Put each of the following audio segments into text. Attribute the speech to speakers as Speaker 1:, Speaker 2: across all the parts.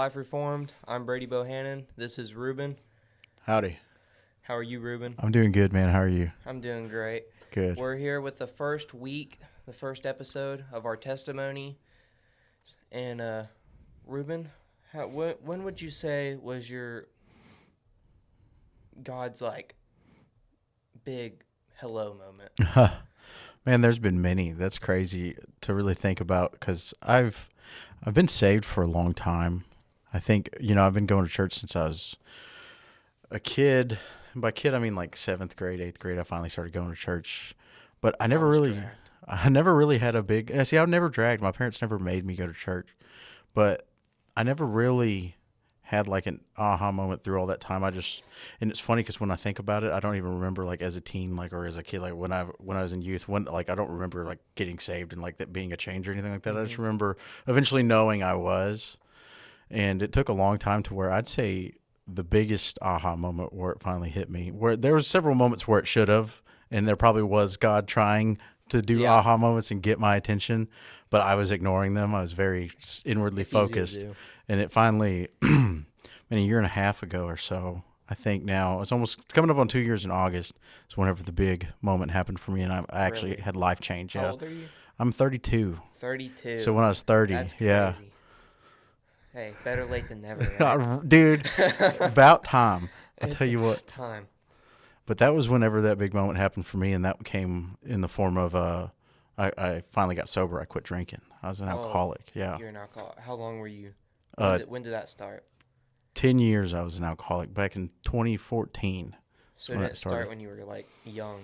Speaker 1: Life Reformed. I'm Brady Bohannon. This is Ruben.
Speaker 2: Howdy.
Speaker 1: How are you, Ruben?
Speaker 2: I'm doing good, man. How are you?
Speaker 1: I'm doing great.
Speaker 2: Good.
Speaker 1: We're here with the first episode of our testimony. And, Ruben, when would you say was your God's, big hello moment?
Speaker 2: Man, there's been many. That's crazy to really think about because I've been saved for a long time. I think, I've been going to church since I was a kid. And by kid, I mean like 7th grade, 8th grade. I finally started going to church. But I never really had a big, see, I was never dragged. My parents never made me go to church. But I never really had like an aha moment through all that time. And it's funny because when I think about it, I don't even remember like as a teen, or as a kid, when I was in youth, I don't remember like getting saved and like that being a change or anything like that. Mm-hmm. I just remember eventually knowing I was, and it took a long time to where I'd say the biggest aha moment where it finally hit me, where there was several moments where it should have, and there probably was God trying to do aha moments and get my attention, but I was ignoring them. I was very inwardly focused, and it finally, a year and a half ago or so, I think now, it's coming up on 2 years in August, is whenever the big moment happened for me, and I actually had life change.
Speaker 1: How old are you?
Speaker 2: I'm 32.
Speaker 1: 32.
Speaker 2: So when I was 30,
Speaker 1: that's crazy. Hey, better late than never, right?
Speaker 2: Dude, about time. I'll tell you what.
Speaker 1: Time.
Speaker 2: But that was whenever that big moment happened for me, and that came in the form of I finally got sober. I quit drinking. I was an alcoholic. Yeah.
Speaker 1: You're an alcoholic. How long were you? When did that start?
Speaker 2: 10 years I was an alcoholic, back in 2014.
Speaker 1: So did it start when you were like young?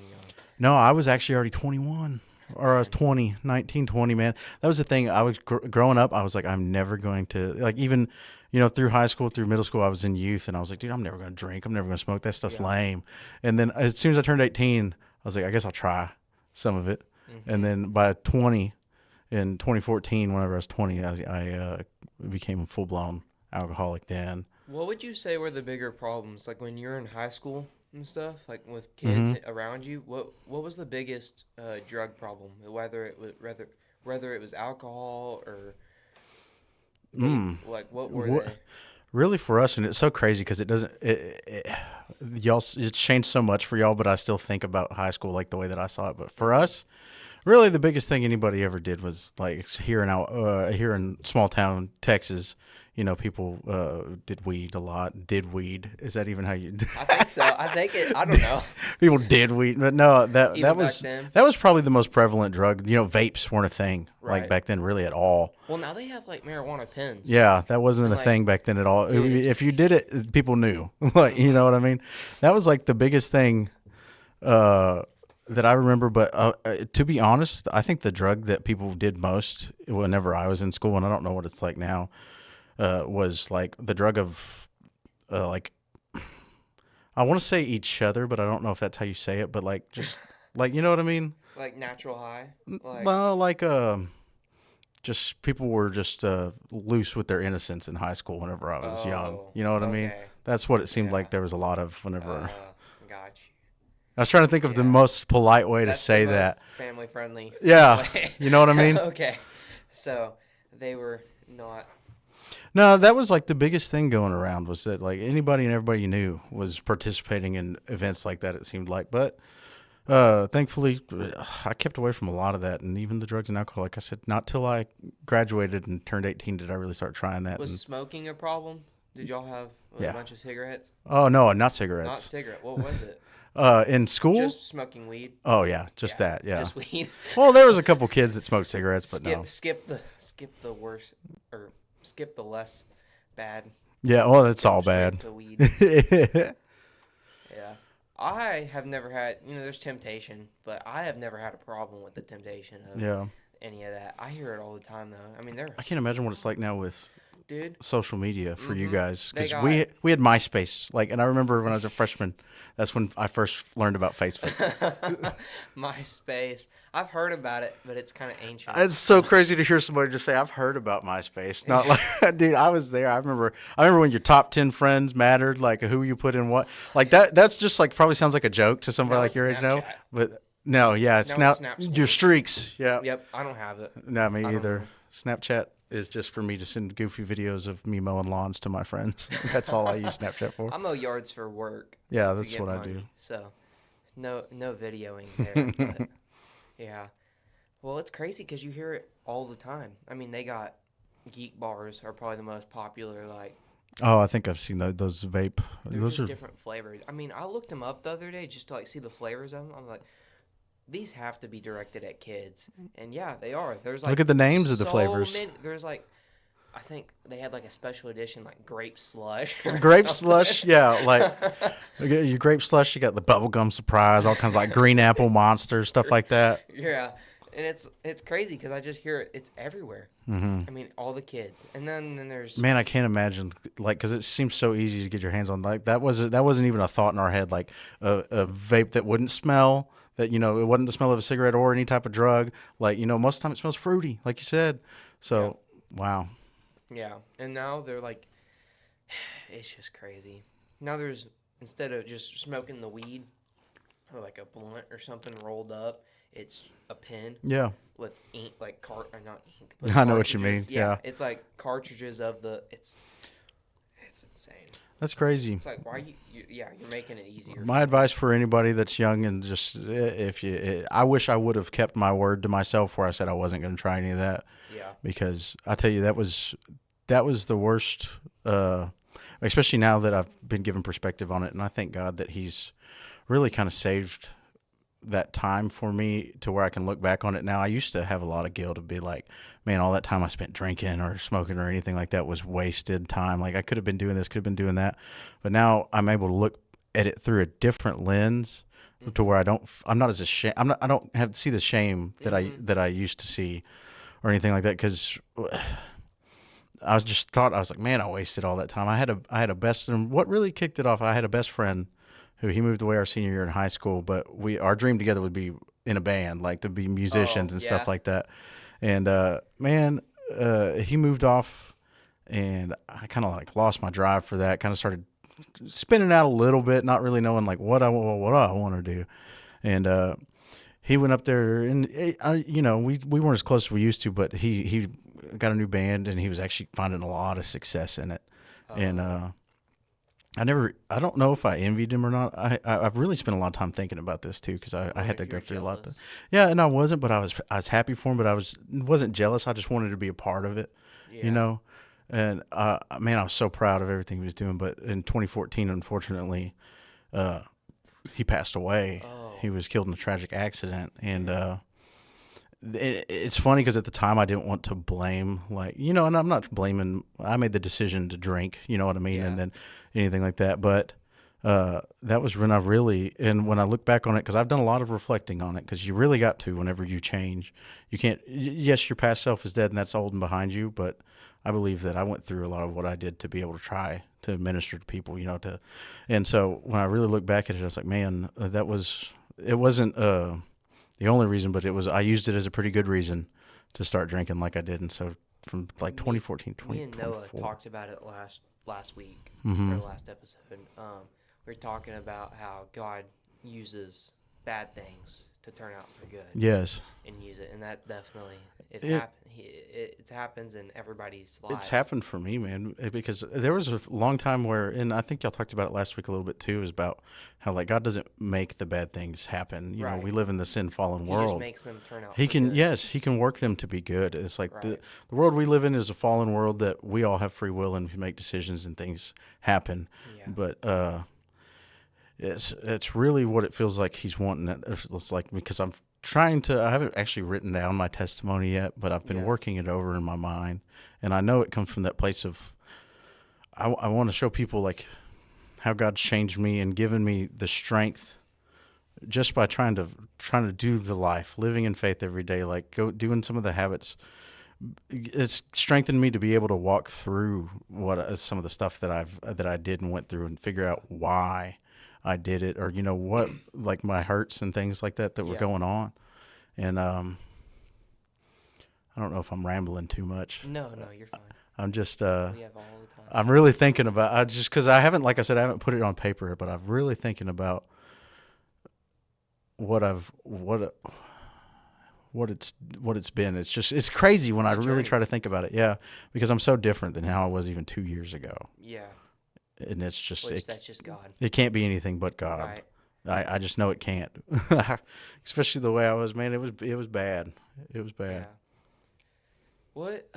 Speaker 2: No, I was actually already 21. Or I was 19, 20, man. That was the thing. I was growing up, I was like, I'm never going to, like, even, through high school, through middle school, I was in youth, and I was like, dude, I'm never going to drink. I'm never going to smoke. That stuff's lame. And then as soon as I turned 18, I was like, I guess I'll try some of it. Mm-hmm. And then by in 2014, whenever I was 20, I became a full-blown alcoholic then.
Speaker 1: What would you say were the bigger problems? Like when you're in high school and stuff, like with kids around you, what was the biggest drug problem? Whether it was alcohol or what were they?
Speaker 2: Really, for us, and it's so crazy because it's changed so much for y'all, but I still think about high school like the way that I saw it. But for us, really the biggest thing anybody ever did was like here in small town Texas. People did weed a lot. Did weed? Is that even how you?
Speaker 1: I think so. I don't know.
Speaker 2: People did weed, but no, that was probably the most prevalent drug. Vapes weren't a thing like back then, really at all.
Speaker 1: Well, now they have like marijuana pens.
Speaker 2: Yeah, that wasn't a thing back then at all. Dude, if you did it, people knew. Like, you know what I mean? That was like the biggest thing that I remember. But to be honest, I think the drug that people did most whenever I was in school, and I don't know what it's like now. Was like the drug of, I want to say each other, but I don't know if that's how you say it. But like, just like, you know what I mean?
Speaker 1: Like natural high.
Speaker 2: Just people were just loose with their innocence in high school whenever I was young. You know what I mean? That's what it seemed like there was a lot of whenever.
Speaker 1: Got you.
Speaker 2: I was trying to think of the most polite way to say that.
Speaker 1: Family friendly.
Speaker 2: Yeah, you know what I mean?
Speaker 1: Okay, so they were not.
Speaker 2: No, that was like the biggest thing going around was that like anybody and everybody you knew was participating in events like that, it seemed like. But thankfully, I kept away from a lot of that, and even the drugs and alcohol. Like I said, not till I graduated and turned 18 did I really start trying that.
Speaker 1: Was smoking a problem? Did y'all have a bunch of cigarettes?
Speaker 2: Oh, no, not cigarettes.
Speaker 1: Not cigarette. What was it?
Speaker 2: In school?
Speaker 1: Just smoking weed?
Speaker 2: Oh, yeah, that, yeah.
Speaker 1: Just weed?
Speaker 2: Well, there was a couple kids that smoked cigarettes, but no.
Speaker 1: Skip the worst, or skip the less bad.
Speaker 2: Yeah, well, that's all bad.
Speaker 1: To weed. Yeah. I have never had, there's temptation, but I have never had a problem with the temptation of any of that. I hear it all the time, though. I mean,
Speaker 2: I can't imagine what it's like now with social media for you guys. Because we had MySpace. And I remember when I was a freshman, that's when I first learned about Facebook.
Speaker 1: MySpace. I've heard about it, but it's kind of ancient.
Speaker 2: It's so crazy to hear somebody just say, I've heard about MySpace. Not like, dude, I was there. I remember when your top 10 friends mattered, like who you put in what. Like that's just like probably sounds like a joke to somebody like your age now. But no, yeah, it's now your streaks. Yeah.
Speaker 1: Yep, I don't have it.
Speaker 2: No, me either. Snapchat is just for me to send goofy videos of me mowing lawns to my friends. That's all I use Snapchat for.
Speaker 1: I mow yards for work.
Speaker 2: Yeah,
Speaker 1: to
Speaker 2: that's
Speaker 1: get
Speaker 2: what I
Speaker 1: money,
Speaker 2: do.
Speaker 1: So no videoing there. But yeah, well, it's crazy because you hear it all the time. I mean, they got geek bars are probably the most popular. Like
Speaker 2: Oh, I think I've seen those vape.
Speaker 1: they're
Speaker 2: Those
Speaker 1: just
Speaker 2: are
Speaker 1: different flavors. I mean, I looked them up the other day just to like see the flavors of them. I'm like, these have to be directed at kids, and yeah, they are. There's
Speaker 2: look
Speaker 1: like
Speaker 2: at the names of the
Speaker 1: so
Speaker 2: flavors.
Speaker 1: many. There's like I think they had like a special edition like grape slush. Or
Speaker 2: Grape
Speaker 1: something.
Speaker 2: slush, yeah, like your grape slush. You got the bubblegum surprise, all kinds of like green apple monster stuff like that.
Speaker 1: Yeah, and it's crazy because I just hear it. It's everywhere.
Speaker 2: Hmm.
Speaker 1: I mean, all the kids, and then there's
Speaker 2: Man, I can't imagine like because it seems so easy to get your hands on. Like that wasn't even a thought in our head. Like a vape that wouldn't smell. That it wasn't the smell of a cigarette or any type of drug. Like most of the time it smells fruity, like you said.
Speaker 1: yeah,
Speaker 2: So wow.
Speaker 1: yeah, and now they're like, it's just crazy. Now there's instead of just smoking the weed or like a blunt or something rolled up, it's a pen
Speaker 2: Yeah,
Speaker 1: with ink, like or not ink, but
Speaker 2: I know what you mean.
Speaker 1: cartridges.
Speaker 2: Yeah,
Speaker 1: It's like cartridges of the. It's insane.
Speaker 2: that's crazy.
Speaker 1: It's like why you're making it easier.
Speaker 2: My advice for anybody that's young and just if you, I wish I would have kept my word to myself where I said I wasn't going to try any of that
Speaker 1: Yeah.
Speaker 2: because I tell you that was the worst. Especially now that I've been given perspective on it, and I thank God that He's really kind of saved that time for me to where I can look back on it now. I used to have a lot of guilt to be like, man, all that time I spent drinking or smoking or anything like that was wasted time. Like I could have been doing this, could have been doing that. But now I'm able to look at it through a different lens to where I'm not as ashamed. I don't have to see the shame that I used to see or anything like that. Cause I was like, man, I wasted all that time. I had a best, and what really kicked it off, I had a best friend who he moved away our senior year in high school, but our dream together would be in a band, like to be musicians and stuff like that. And man, he moved off, and I kind of like lost my drive for that. Kind of started spinning out a little bit, not really knowing like what I want to do. And he went up there, and we weren't as close as we used to, but he got a new band, and he was actually finding a lot of success in it. And I don't know if I envied him or not. I've really spent a lot of time thinking about this too, because I had to go through a lot. Yeah, and I wasn't, but I was happy for him, but wasn't jealous. I just wanted to be a part of it, And man, I was so proud of everything he was doing. But in 2014, unfortunately, he passed away.
Speaker 1: Oh.
Speaker 2: He was killed in a tragic accident, and it's funny because at the time I didn't want to blame, and I'm not blaming. I made the decision to drink, you know what I mean, and then anything like that. But that was when when I look back on it, because I've done a lot of reflecting on it, because you really got to whenever you change. You can't. Yes, your past self is dead and that's old and behind you, but I believe that I went through a lot of what I did to be able to try to minister to people, and so when I really look back at it, I was like, man, it wasn't the only reason, but I used it as a pretty good reason to start drinking like I did. And so from like 2014,
Speaker 1: me and
Speaker 2: 2024.
Speaker 1: Noah talked about it last week,
Speaker 2: Mm-hmm.
Speaker 1: or last episode. We were talking about how God uses bad things to turn out for good.
Speaker 2: Yes.
Speaker 1: And use it, and that definitely it happens in everybody's life.
Speaker 2: It's happened for me, man, because there was a long time where, and I think y'all talked about it last week a little bit too, is about how like God doesn't make the bad things happen. You know, we live in the sin fallen world.
Speaker 1: He just makes them turn out.
Speaker 2: He
Speaker 1: for
Speaker 2: can,
Speaker 1: good.
Speaker 2: yes, he can work them to be good. It's like the world we live in is a fallen world that we all have free will and we make decisions and things happen.
Speaker 1: Yeah.
Speaker 2: But it's really what it feels like he's wanting. It's like, because I haven't actually written down my testimony yet, but I've been working it over in my mind. And I know it comes from that place of, I want to show people like how God's changed me and given me the strength just by trying to do the life, living in faith every day, like doing some of the habits. It's strengthened me to be able to walk through some of the stuff that I did and went through and figure out why I did it, or what, like my hurts and things like that were going on. And I don't know if I'm rambling too much.
Speaker 1: No, you're fine.
Speaker 2: I'm just
Speaker 1: we have all the time.
Speaker 2: I'm really thinking about, just because I haven't, like I said, I haven't put it on paper, but I'm really thinking about what what it's been. It's crazy when I
Speaker 1: It's a
Speaker 2: really
Speaker 1: journey.
Speaker 2: try to think about it. Yeah, because I'm so different than how I was even 2 years ago,
Speaker 1: Yeah,
Speaker 2: and it's just
Speaker 1: which that's just God,
Speaker 2: it can't be anything but God.
Speaker 1: right?
Speaker 2: I just know it can't, especially the way I was. Man, it was bad. It was bad.
Speaker 1: Yeah. What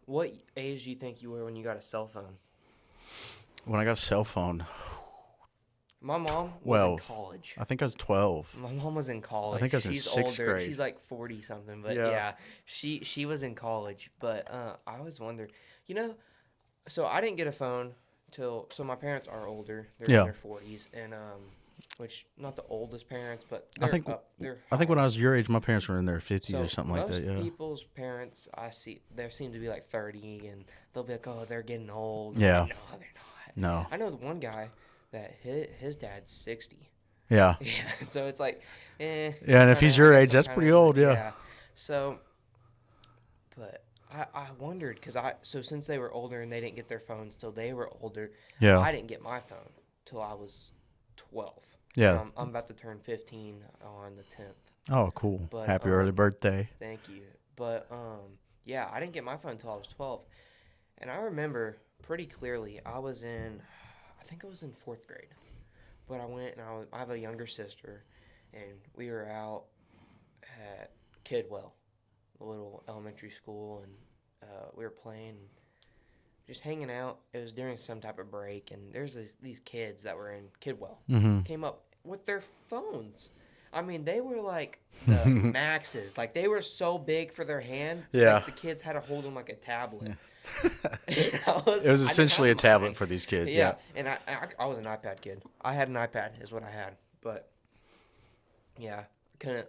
Speaker 1: what age do you think you were when you got a cell phone?
Speaker 2: When I got a cell phone,
Speaker 1: My mom was in
Speaker 2: 12.
Speaker 1: college.
Speaker 2: I think I was 12.
Speaker 1: My mom was in
Speaker 2: I
Speaker 1: college.
Speaker 2: think I was in
Speaker 1: She's
Speaker 2: sixth
Speaker 1: older.
Speaker 2: grade.
Speaker 1: She's like 40 something, but
Speaker 2: Yeah.
Speaker 1: yeah, she was in college. But I always wonder, you know, so I didn't get a phone till my parents are older. They're in
Speaker 2: Yeah.
Speaker 1: their 40s and which not the oldest parents, but
Speaker 2: I
Speaker 1: they're
Speaker 2: think
Speaker 1: up they're
Speaker 2: I think when
Speaker 1: higher.
Speaker 2: I was your age, my parents were in their 50s or
Speaker 1: So
Speaker 2: something like that.
Speaker 1: most
Speaker 2: Yeah.
Speaker 1: people's parents I see they seem to be like 30 and they'll be like, "Oh, they're getting old." I'm
Speaker 2: Yeah.
Speaker 1: like, "No, they're not."
Speaker 2: No.
Speaker 1: I know the one guy that his dad's 60.
Speaker 2: Yeah.
Speaker 1: Yeah, so it's like,
Speaker 2: Yeah, and if he's
Speaker 1: I
Speaker 2: your
Speaker 1: guess
Speaker 2: age,
Speaker 1: I'm
Speaker 2: that's
Speaker 1: kind
Speaker 2: pretty
Speaker 1: of
Speaker 2: old. Yeah.
Speaker 1: yeah. So, but I wondered because so since they were older and they didn't get their phones till they were older,
Speaker 2: Yeah.
Speaker 1: I didn't get my phone till I was 12. And
Speaker 2: Yeah.
Speaker 1: I'm about to turn 15 on the 10th.
Speaker 2: Oh, cool.
Speaker 1: But
Speaker 2: Happy early birthday.
Speaker 1: thank you. But yeah, I didn't get my phone until I was 12. And I remember pretty clearly I think I was in 4th grade. But I went and I have a younger sister and we were out at Kidwell, a little elementary school, and we were playing, just hanging out. It was during some type of break, and there's these kids that were in Kidwell
Speaker 2: Mm-hmm.
Speaker 1: came up with their phones. I mean, they were like the maxes. Like they were so big for their hand.
Speaker 2: Yeah.
Speaker 1: Like the kids had to hold them like a tablet.
Speaker 2: It
Speaker 1: I
Speaker 2: was
Speaker 1: didn't
Speaker 2: essentially a
Speaker 1: have
Speaker 2: tablet
Speaker 1: mine.
Speaker 2: for these kids.
Speaker 1: Yeah,
Speaker 2: Yeah.
Speaker 1: and I was an iPad kid. I had an iPad is what I had, but yeah, couldn't.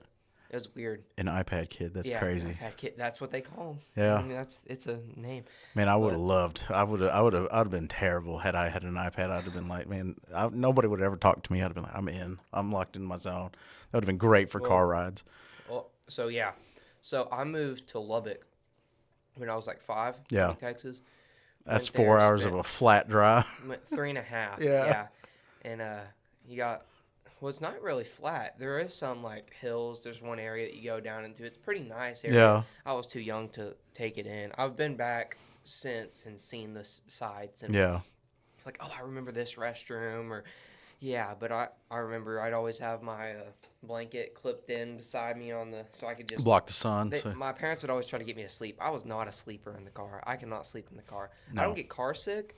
Speaker 1: It was weird.
Speaker 2: An iPad kid. That's
Speaker 1: Yeah,
Speaker 2: crazy.
Speaker 1: iPad kid. That's what they call them.
Speaker 2: Yeah.
Speaker 1: I mean, it's a name.
Speaker 2: Man, I would
Speaker 1: But-
Speaker 2: have loved. I'd have been terrible had I had an iPad. I'd have been like, man, nobody would ever talk to me. I'd have been like, I'm in. I'm locked in my zone. That would have been great for car rides.
Speaker 1: Well, so yeah, so I moved to Lubbock when I was like 5.
Speaker 2: Yeah.
Speaker 1: in Texas.
Speaker 2: That's
Speaker 1: Went there,
Speaker 2: 4 hours of
Speaker 1: spent-
Speaker 2: a flat drive.
Speaker 1: Went 3.5.
Speaker 2: Yeah.
Speaker 1: Yeah, and you got. Well, it's not really flat. There is some like hills. There's one area that you go down into. It's a pretty nice area.
Speaker 2: Yeah.
Speaker 1: I was too young to take it in. I've been back since and seen the sides and
Speaker 2: Yeah.
Speaker 1: like, oh, I remember this restroom or yeah, but I remember I'd always have my blanket clipped in beside me so I could just
Speaker 2: Block the sun.
Speaker 1: my parents would always try to get me to sleep. I was not a sleeper in the car. I cannot sleep in the car.
Speaker 2: No.
Speaker 1: I don't get car sick.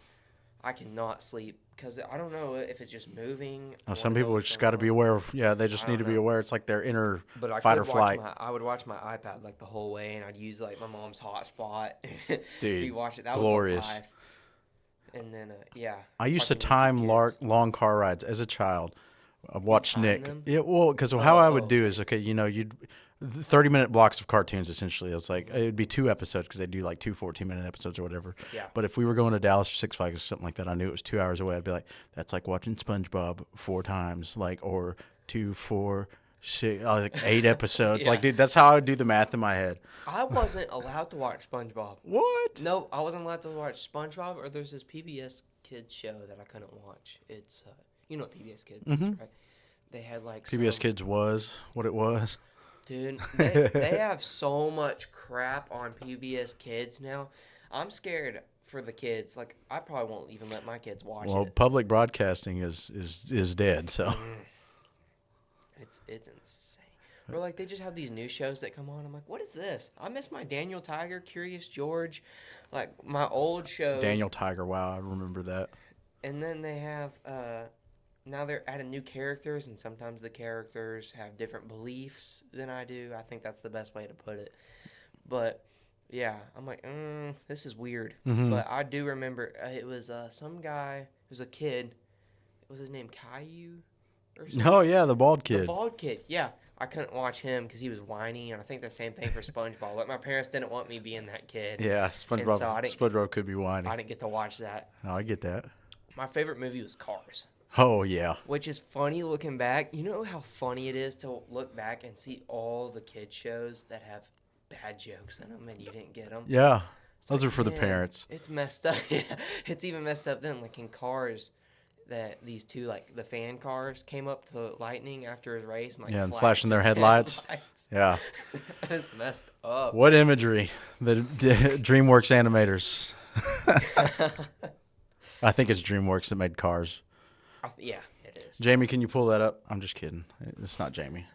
Speaker 1: I cannot sleep because I don't know if it's just moving.
Speaker 2: Some people just got to be aware of. Yeah, they just
Speaker 1: I
Speaker 2: need to
Speaker 1: don't
Speaker 2: be
Speaker 1: know.
Speaker 2: aware. It's like their inner
Speaker 1: But I
Speaker 2: fight
Speaker 1: could
Speaker 2: or flight.
Speaker 1: I would watch my iPad like the whole way, and I'd use like my mom's hotspot.
Speaker 2: Dude,
Speaker 1: we watch it. That
Speaker 2: glorious.
Speaker 1: was the life. And then yeah.
Speaker 2: I used to
Speaker 1: watching YouTube
Speaker 2: time
Speaker 1: Kids.
Speaker 2: long car rides as a child. I watched
Speaker 1: time
Speaker 2: Nick.
Speaker 1: them?
Speaker 2: Yeah, well, because how I would
Speaker 1: Oh,
Speaker 2: do is you'd 30-minute blocks of cartoons essentially. It's like it'd be 2 episodes because they do like 2 14-minute episodes or whatever.
Speaker 1: Yeah.
Speaker 2: But if we were going to Dallas or Six Flags or something like that, I knew it was 2 hours away. I'd be like, that's like watching SpongeBob 4 times, like or 2, 4, 6, like 8 episodes.
Speaker 1: Yeah.
Speaker 2: Like, dude, that's how I would do the math in my head.
Speaker 1: I wasn't allowed to watch SpongeBob.
Speaker 2: What?
Speaker 1: No, I wasn't allowed to watch SpongeBob, or there's this PBS Kids show that I couldn't watch. It's you know what PBS Kids is, right? They had like
Speaker 2: PBS
Speaker 1: some,
Speaker 2: Kids was what it was.
Speaker 1: dude. They have so much crap on PBS Kids now. I'm scared for the kids. Like I probably won't even let my kids watch
Speaker 2: Well,
Speaker 1: it.
Speaker 2: public broadcasting is dead. So
Speaker 1: It's insane. Or like they just have these new shows that come on. I'm like, what is this? I miss my Daniel Tiger, Curious George, like my old shows.
Speaker 2: Daniel Tiger, wow, I remember that.
Speaker 1: And then they have now they're adding new characters, and sometimes the characters have different beliefs than I do. I think that's the best way to put it. But yeah, I'm like, this is weird. But I do remember it was some guy. It was a kid. Was his name Caillou or something?
Speaker 2: Oh yeah, the bald
Speaker 1: The
Speaker 2: kid.
Speaker 1: bald kid. Yeah, I couldn't watch him because he was whiny, and I think the same thing for SpongeBob. But my parents didn't want me being that kid.
Speaker 2: Yeah, SpongeBob.
Speaker 1: so I didn't-
Speaker 2: SpongeBob could be whiny.
Speaker 1: I didn't get to watch that.
Speaker 2: Oh, I get that.
Speaker 1: My favorite movie was Cars.
Speaker 2: Oh yeah.
Speaker 1: Which is funny looking back. You know how funny it is to look back and see all the kid shows that have bad jokes in them and you didn't get them?
Speaker 2: Yeah.
Speaker 1: It's
Speaker 2: Those
Speaker 1: like,
Speaker 2: are for the
Speaker 1: man,
Speaker 2: parents.
Speaker 1: It's messed up. Yeah, it's even messed up then. Like in Cars, that these two, like, the fan cars came up to Lightning after his race and, like,
Speaker 2: Yeah, and
Speaker 1: flashed
Speaker 2: flashing their
Speaker 1: his
Speaker 2: headlights.
Speaker 1: headlights.
Speaker 2: Yeah.
Speaker 1: That is messed up.
Speaker 2: What imagery. The DreamWorks animators. I think it's DreamWorks that made Cars.
Speaker 1: Yeah, it is.
Speaker 2: Jamie, can you pull that up? I'm just kidding. It's not Jamie.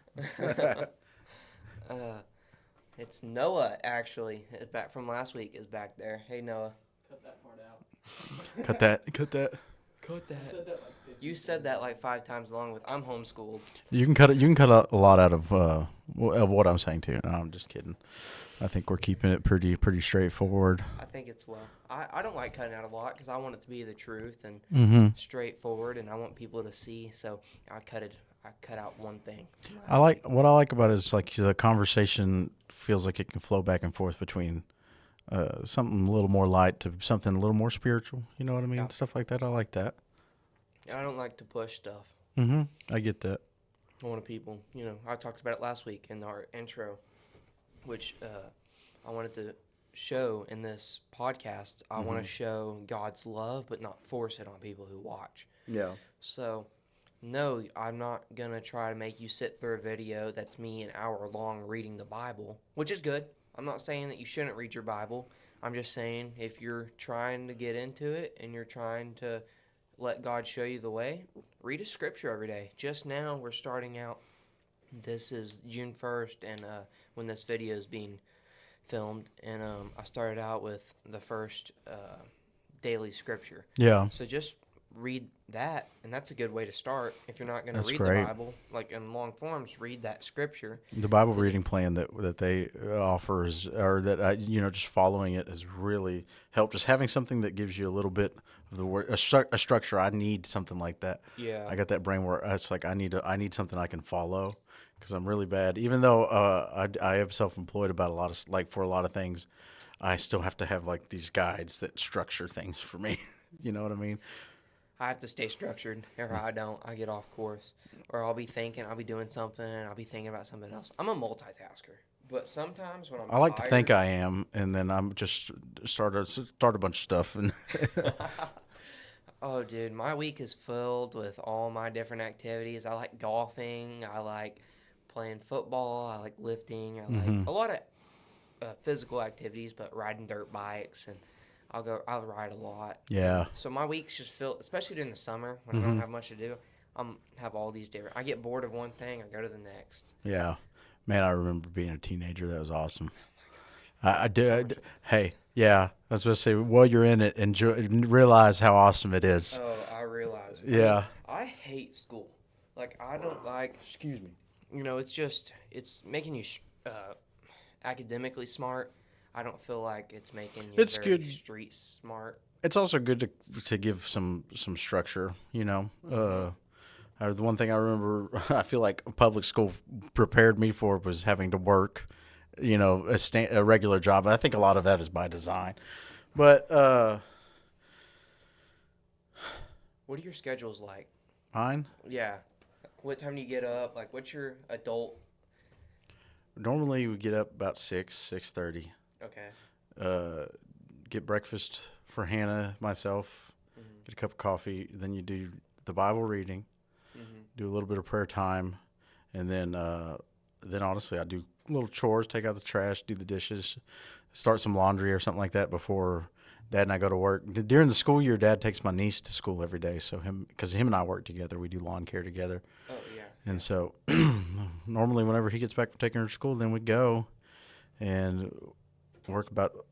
Speaker 1: It's Noah, actually. It's back from last week. Is back there. Hey, Noah.
Speaker 3: Cut that part out.
Speaker 2: Cut that. Cut that.
Speaker 1: Cut
Speaker 3: I said that like 50
Speaker 1: You said that like 5 times along with I'm homeschooled.
Speaker 2: You can cut it. You can cut a lot out of what I'm saying too. No, I'm just kidding. I think we're keeping it pretty straightforward.
Speaker 1: I think it's well. I don't like cutting out a lot because I want it to be the truth and
Speaker 2: Mm-hmm.
Speaker 1: straightforward, and I want people to see. So I cut out one thing.
Speaker 2: What I like about it is like the conversation feels like it can flow back and forth between something a little more light to something a little more spiritual. You know what I mean?
Speaker 1: Yeah.
Speaker 2: Stuff like that. I like that.
Speaker 1: I don't like to push stuff.
Speaker 2: Mm-hmm. I get that.
Speaker 1: I want people. I talked about it last week in our intro, which I wanted to show in this podcast. I want to show God's love, but not force it on people who watch.
Speaker 2: Yeah.
Speaker 1: So, no, I'm not going to try to make you sit through a video that's me an hour long reading the Bible, which is good. I'm not saying that you shouldn't read your Bible. I'm just saying if you're trying to get into it and you're trying to let God show you the way, read a scripture every day. Just now, we're starting out. This is June 1st, and when this video is being filmed, and I started out with the first daily scripture.
Speaker 2: Yeah.
Speaker 1: So just read that, and that's a good way to start. If you're not going to
Speaker 2: That's
Speaker 1: read
Speaker 2: great.
Speaker 1: the Bible, like in long forms, read that scripture.
Speaker 2: The Bible reading plan that they offer is, or that just following it has really helped. Just having something that gives you a little bit of the word, a structure. I need something like that.
Speaker 1: Yeah.
Speaker 2: I got that brain where it's like I need something I can follow because I'm really bad. Even though I am self-employed for a lot of things, I still have to have like these guides that structure things for me. You know what I mean?
Speaker 1: I have to stay structured, or I don't. I get off course. Or I'll be doing something, and I'll be thinking about something else. I'm a multitasker. But sometimes when I'm
Speaker 2: I like to think
Speaker 1: tired-
Speaker 2: I am, and then I'm just start a bunch of stuff. And
Speaker 1: Oh, dude, my week is filled with all my different activities. I like golfing. I like playing football. I like lifting. I like a lot of physical activities, but riding dirt bikes, and I'll ride a lot.
Speaker 2: yeah,
Speaker 1: So my weeks just filled, especially during the summer when I don't have much to do. Have all these different. I get bored of one thing, I go to the next.
Speaker 2: yeah, man, I remember being a teenager. That was awesome. I did. Hey, yeah, I was going to say, while you're in it, enjoy, realize how awesome it is.
Speaker 1: Oh, I realize.
Speaker 2: Yeah.
Speaker 1: I hate school. Like, I don't like.
Speaker 2: Excuse me.
Speaker 1: It's making you academically smart. I don't feel like it's making you
Speaker 2: It's
Speaker 1: very
Speaker 2: good.
Speaker 1: street smart.
Speaker 2: It's also good to give some structure. The one thing I remember, I feel like public school prepared me for was having to work, a regular job. I think a lot of that is by design. But
Speaker 1: What are your schedules like?
Speaker 2: mine,
Speaker 1: Yeah. What time do you get up? Like, what's your adult?
Speaker 2: normally we get up about 6:30.
Speaker 1: Okay.
Speaker 2: Get breakfast for Hannah, myself, get a cup of coffee. Then you do the Bible reading, do a little bit of prayer time, and then honestly I do little chores, take out the trash, do the dishes, start some laundry or something like that before Dad and I go to work. During the school year, Dad takes my niece to school every day, so because him and I work together, we do lawn care together.
Speaker 1: Oh, yeah.
Speaker 2: And so normally whenever he gets back from taking her to school, then we go and work about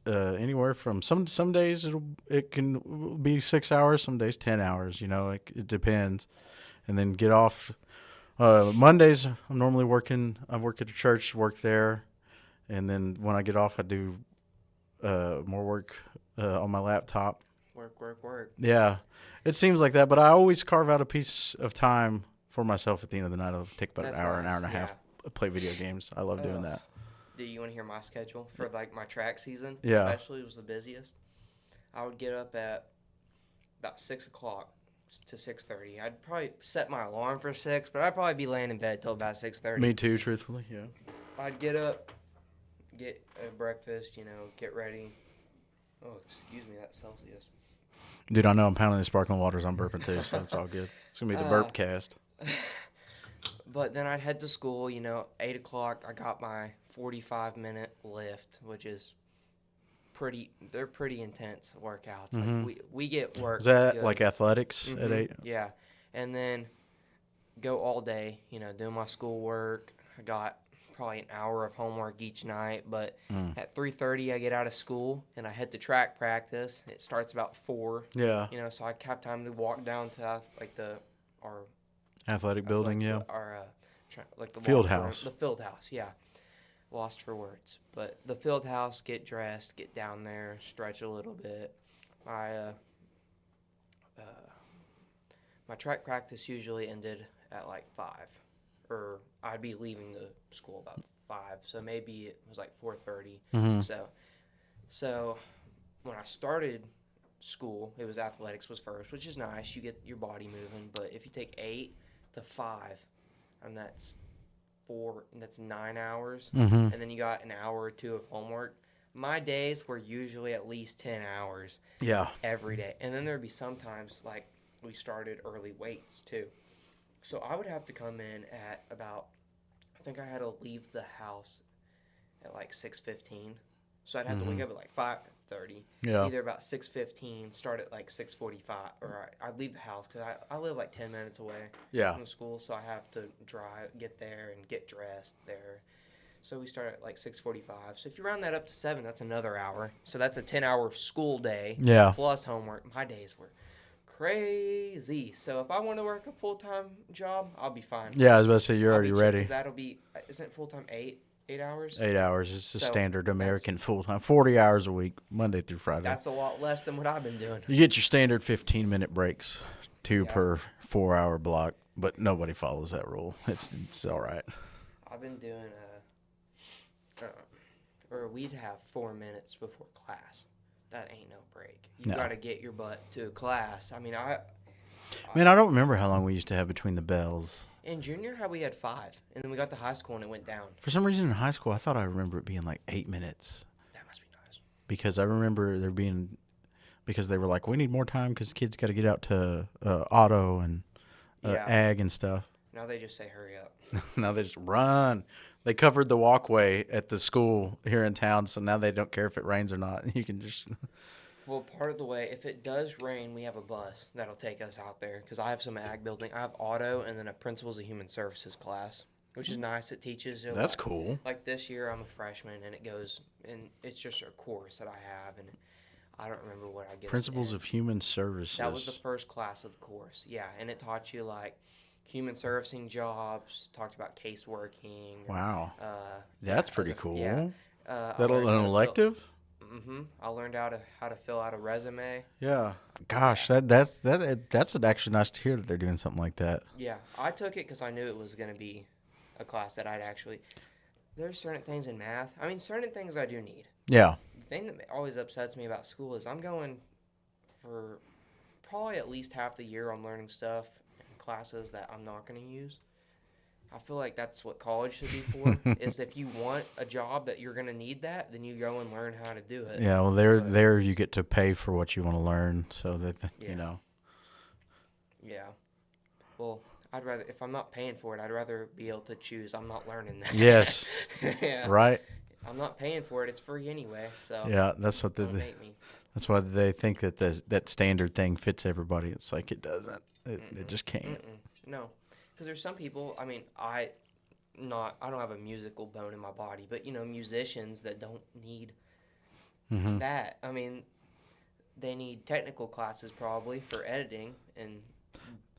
Speaker 2: anywhere from some days it can be 6 hours, some days 10 hours, it depends. And then get off Mondays. I'm normally working. I work at a church, work there. And then when I get off, I do more work on my laptop.
Speaker 1: Work.
Speaker 2: Yeah, it seems like that, but I always carve out a piece of time for myself at the end of the night. I'll take about
Speaker 1: That's
Speaker 2: an hour
Speaker 1: nice,
Speaker 2: and a half, play video games. I love doing that.
Speaker 1: Do you want to hear my schedule for like my track season?
Speaker 2: Yeah.
Speaker 1: Especially was the busiest. I would get up at about 6:00 to 6:30. I'd probably set my alarm for 6, but I'd probably be laying in bed till about 6:30.
Speaker 2: Me too, truthfully, yeah.
Speaker 1: I'd get up, get a breakfast, get ready. Oh, excuse me, that's Celsius.
Speaker 2: Dude, I know I'm pounding the sparkling waters. I'm burping too, so it's all good. It's going to be the burp cast.
Speaker 1: But then I'd head to school, 8 o'clock. I got my 45-minute lift, which is they're pretty intense workouts.
Speaker 2: Mhm.
Speaker 1: Like we get work.
Speaker 2: Is that
Speaker 1: good.
Speaker 2: like athletics at
Speaker 1: Mhm,
Speaker 2: 8?
Speaker 1: Yeah. And then go all day, doing my schoolwork. I got probably an hour of homework each night, but at 3:30 I get out of school and I head to track practice. It starts about 4,
Speaker 2: Yeah.
Speaker 1: so I have time to walk down to our
Speaker 2: Athletic
Speaker 1: I feel
Speaker 2: building,
Speaker 1: like
Speaker 2: yeah.
Speaker 1: Our like the
Speaker 2: Field
Speaker 1: locker room-
Speaker 2: house.
Speaker 1: The field house, yeah. Lost for words, but the field house. Get dressed, get down there, stretch a little bit. My track practice usually ended at like 5, or I'd be leaving the school about 5, so maybe it was like 4:30.
Speaker 2: Mm-hmm.
Speaker 1: So when I started school, it was athletics was first, which is nice. You get your body moving, but if you take 8 to 5, and that's 9 hours,
Speaker 2: Mm-hmm.
Speaker 1: and then you got an hour or 2 of homework. My days were usually at least 10 hours
Speaker 2: Yeah.
Speaker 1: every day, and then there'd be sometimes like we started early weights too, so I would have to come in at about, I think I had to leave the house at like 6:15, so I'd have to wake up at like 5:30.
Speaker 2: Yeah.
Speaker 1: Either about 6:15, start at like 6:45, or I'd leave the house because I live like 10 minutes away
Speaker 2: Yeah.
Speaker 1: from the school, so I have to get there and get dressed there. So we start at like 6:45. So if you round that up to 7, that's another hour. So that's a 10-hour school day
Speaker 2: Yeah.
Speaker 1: plus homework. My days were crazy. So if I want to work a full-time job, I'll be fine.
Speaker 2: Yeah, I was about to say you're
Speaker 1: I'll
Speaker 2: already
Speaker 1: be chill,
Speaker 2: ready.
Speaker 1: 'cause that'll be, isn't full-time 8 hours?
Speaker 2: 8 hours is the
Speaker 1: So
Speaker 2: standard
Speaker 1: that's-
Speaker 2: American full-time. 40 hours a week, Monday through Friday.
Speaker 1: That's a lot less than what I've been doing.
Speaker 2: You get your standard 15-minute breaks, 2
Speaker 1: Yeah.
Speaker 2: per 4-hour block, but nobody follows that rule. It's all right.
Speaker 1: I've been doing or we'd have 4 minutes before class. That ain't no break. You
Speaker 2: No.
Speaker 1: got to get your butt to class. I mean,
Speaker 2: Man, I don't remember how long we used to have between the bells.
Speaker 1: in junior high we had 5, and then we got to high school and it went down.
Speaker 2: For some reason in high school, I thought I remember it being like 8 minutes.
Speaker 1: That must be nice.
Speaker 2: Because I remember there being, because they were like, we need more time because kids got to get out to auto and
Speaker 1: Yeah.
Speaker 2: ag and stuff.
Speaker 1: Now they just say hurry up.
Speaker 2: Now they just run. They covered the walkway at the school here in town, so now they don't care if it rains or not. You can just...
Speaker 1: Well, part of the way, if it does rain, we have a bus that'll take us out there because I have some ag building. I have auto and then a principles of human services class, which is nice. It teaches you.
Speaker 2: That's cool.
Speaker 1: Like this year, I'm a freshman, and it's just a course that I have, and I don't remember what I get.
Speaker 2: Principles of Human Services.
Speaker 1: That was the first class of the course, yeah, and it taught you like human servicing jobs, talked about case working.
Speaker 2: Wow.
Speaker 1: as
Speaker 2: That's pretty
Speaker 1: a-
Speaker 2: cool.
Speaker 1: Yeah.
Speaker 2: That an elective?
Speaker 1: I learned how to fill out a resume.
Speaker 2: Yeah. Gosh, that's actually nice to hear that they're doing something like that.
Speaker 1: Yeah, I took it because I knew it was going to be a class that I'd actually. There's certain things in math. I mean, certain things I do need.
Speaker 2: Yeah.
Speaker 1: The thing that always upsets me about school is I'm going for probably at least half the year I'm learning stuff in classes that I'm not going to use. I feel like that's what college should be for, is if you want a job that you're going to need that, then you go and learn how to do it.
Speaker 2: Yeah, well, there you get to pay for what you want to learn, so that,
Speaker 1: Yeah.
Speaker 2: you know.
Speaker 1: Yeah. Well, I'd rather, if I'm not paying for it, I'd rather be able to choose. I'm not learning that.
Speaker 2: Yes.
Speaker 1: Yeah.
Speaker 2: Right?
Speaker 1: I'm not paying for it. It's free anyway. So
Speaker 2: Yeah, that's what
Speaker 1: don't make me.
Speaker 2: that's why they think that that standard thing fits everybody. It's like it doesn't. It just can't.
Speaker 1: No, because there's some people. I mean, I don't have a musical bone in my body, but musicians that don't need
Speaker 2: Mm-hmm.
Speaker 1: that. I mean, they need technical classes probably for editing and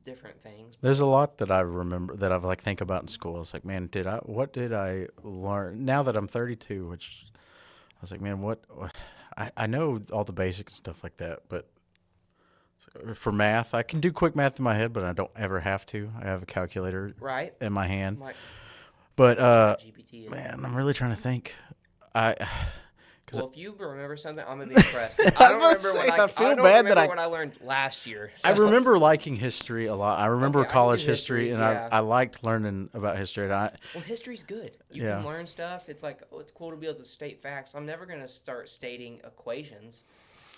Speaker 1: different things.
Speaker 2: There's a lot that I remember that I've think about in school. It's like, man, what did I learn? Now that I'm 32, which I was like, man, what I know all the basics and stuff like that, but for math, I can do quick math in my head, but I don't ever have to. I have a calculator
Speaker 1: Right.
Speaker 2: in my hand.
Speaker 1: Like
Speaker 2: But
Speaker 1: GPT.
Speaker 2: man, I'm really trying to think.
Speaker 1: Well, if you remember something, I'm gonna be impressed. I don't remember what
Speaker 2: I feel
Speaker 1: I don't
Speaker 2: bad
Speaker 1: remember
Speaker 2: that
Speaker 1: what I learned last year.
Speaker 2: I
Speaker 1: so-
Speaker 2: remember liking history a lot. I remember
Speaker 1: Okay, I
Speaker 2: college
Speaker 1: knew
Speaker 2: history,
Speaker 1: history,
Speaker 2: and
Speaker 1: yeah.
Speaker 2: I liked learning about history. And
Speaker 1: Well, history's good. You
Speaker 2: Yeah.
Speaker 1: can learn stuff. It's like, it's cool to be able to state facts. I'm never gonna start stating equations.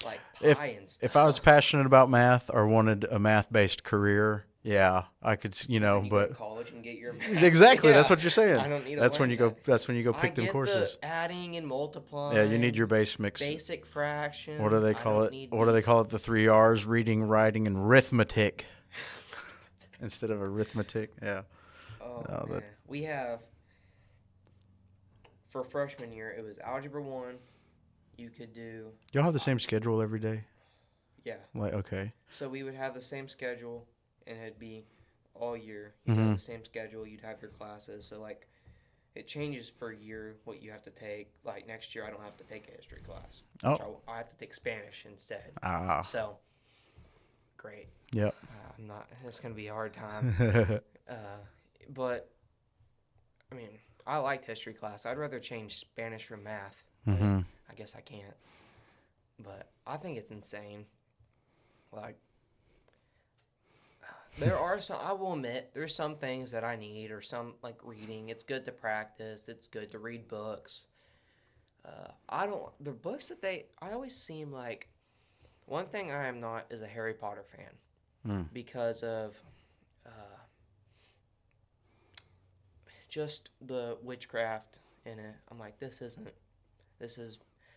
Speaker 1: like
Speaker 2: If
Speaker 1: pie and stuff.
Speaker 2: if I was passionate about math or wanted a math-based career, yeah, I could,
Speaker 1: Then you go to
Speaker 2: but
Speaker 1: college and get your
Speaker 2: exactly, that's
Speaker 1: Yeah,
Speaker 2: what you're saying.
Speaker 1: I don't need to
Speaker 2: That's when
Speaker 1: learn
Speaker 2: you go.
Speaker 1: that.
Speaker 2: That's when you go
Speaker 1: I
Speaker 2: pick them
Speaker 1: get
Speaker 2: courses.
Speaker 1: the adding and
Speaker 2: Yeah, you need
Speaker 1: multiplying,
Speaker 2: your base mix.
Speaker 1: basic fractions.
Speaker 2: What do they
Speaker 1: I
Speaker 2: call
Speaker 1: don't
Speaker 2: it?
Speaker 1: need
Speaker 2: What do they call it? The 3 R's: reading, writing, and arithmetic instead of arithmetic. Yeah.
Speaker 1: Oh
Speaker 2: No,
Speaker 1: man, we have for freshman year it was algebra 1. You could do
Speaker 2: Y'all have the same schedule every day.
Speaker 1: yeah.
Speaker 2: Like, okay.
Speaker 1: So we would have the same schedule, and it'd be all year. You'd have the same schedule. You'd have your classes. So like, it changes for year what you have to take. Like next year, I don't have to take a history class. Which I have to take Spanish instead.
Speaker 2: Ah.
Speaker 1: So great.
Speaker 2: Yep.
Speaker 1: I'm not. It's gonna be a hard time. But I mean, I liked history class. I'd rather change Spanish from math. But I guess I can't. But I think it's insane. Like, there are some, I will admit, there's some things that I need, or some, like, reading. It's good to practice. It's good to read books. The books that I always seem like, one thing I am not is a Harry Potter fan. Because of just the witchcraft in it. I'm like, this is,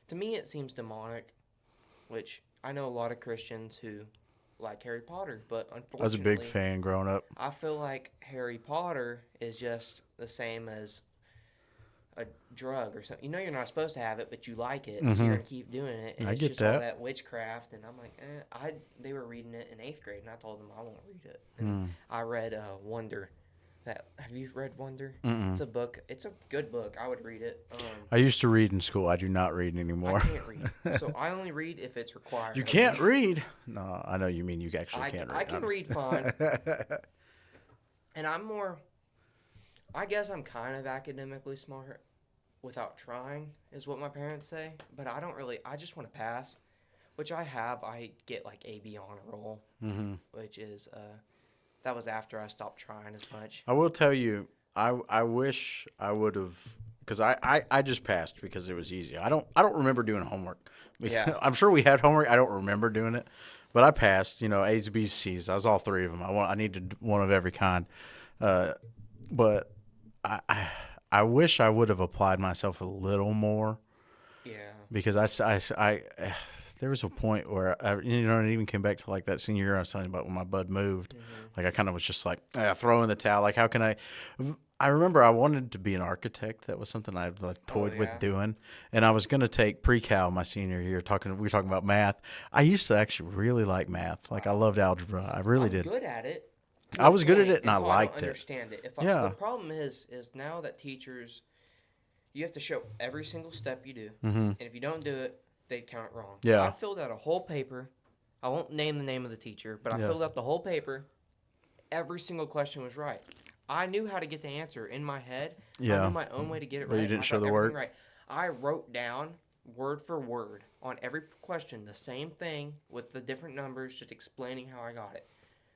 Speaker 1: to me, it seems demonic, which I know a lot of Christians who like Harry Potter, but unfortunately,
Speaker 2: I was a big fan growing up.
Speaker 1: I feel like Harry Potter is just the same as a drug or something. You know you're not supposed to have it, but you like it, so you're gonna keep doing it. And
Speaker 2: I
Speaker 1: it's
Speaker 2: get
Speaker 1: just all
Speaker 2: that.
Speaker 1: that witchcraft, and I'm like, they were reading it in 8th grade, and I told them I won't read it. And I read Wonder. Have you read Wonder? It's a book. It's a good book. I would read it.
Speaker 2: I used to read in school. I do not read anymore.
Speaker 1: I can't read, so I only read if it's required.
Speaker 2: You can't read? No, I know you mean you actually can't read.
Speaker 1: I can read fine. And I'm more, I guess I'm kind of academically smart without trying, is what my parents say. But I just want to pass, which I have. I get like AB honor roll, which is, that was after I stopped trying as much.
Speaker 2: I will tell you, I wish I would have, because I just passed because it was easy. I don't remember doing homework.
Speaker 1: Yeah.
Speaker 2: I'm sure we had homework. I don't remember doing it, but I passed. A's, B's, C's. I was all 3 of them. I needed one of every kind, but I wish I would have applied myself a little more.
Speaker 1: Yeah.
Speaker 2: Because I there was a point where it even came back to like that senior year I was telling you about when my bud moved. Like I kind of was just like throw in the towel. Like how can I remember I wanted to be an architect. That was something I like toyed with doing, and I was going to take pre-cal my senior year. We were talking about math. I used to actually really like math. Like I loved algebra. I really did.
Speaker 1: I'm good at it.
Speaker 2: I was good at it, and I liked
Speaker 1: I don't understand it. The problem is now that teachers, you have to show every single step you do, and if you don't do it, they count it wrong.
Speaker 2: Yeah.
Speaker 1: I filled out a whole paper. I won't name the name of the teacher, but I filled out the whole paper. Every single question was right. I knew how to get the answer in my head.
Speaker 2: Yeah.
Speaker 1: I knew my own way to get it right.
Speaker 2: But you didn't show the
Speaker 1: everything
Speaker 2: work?
Speaker 1: right. I wrote down word for word on every question the same thing with the different numbers, just explaining how I got it.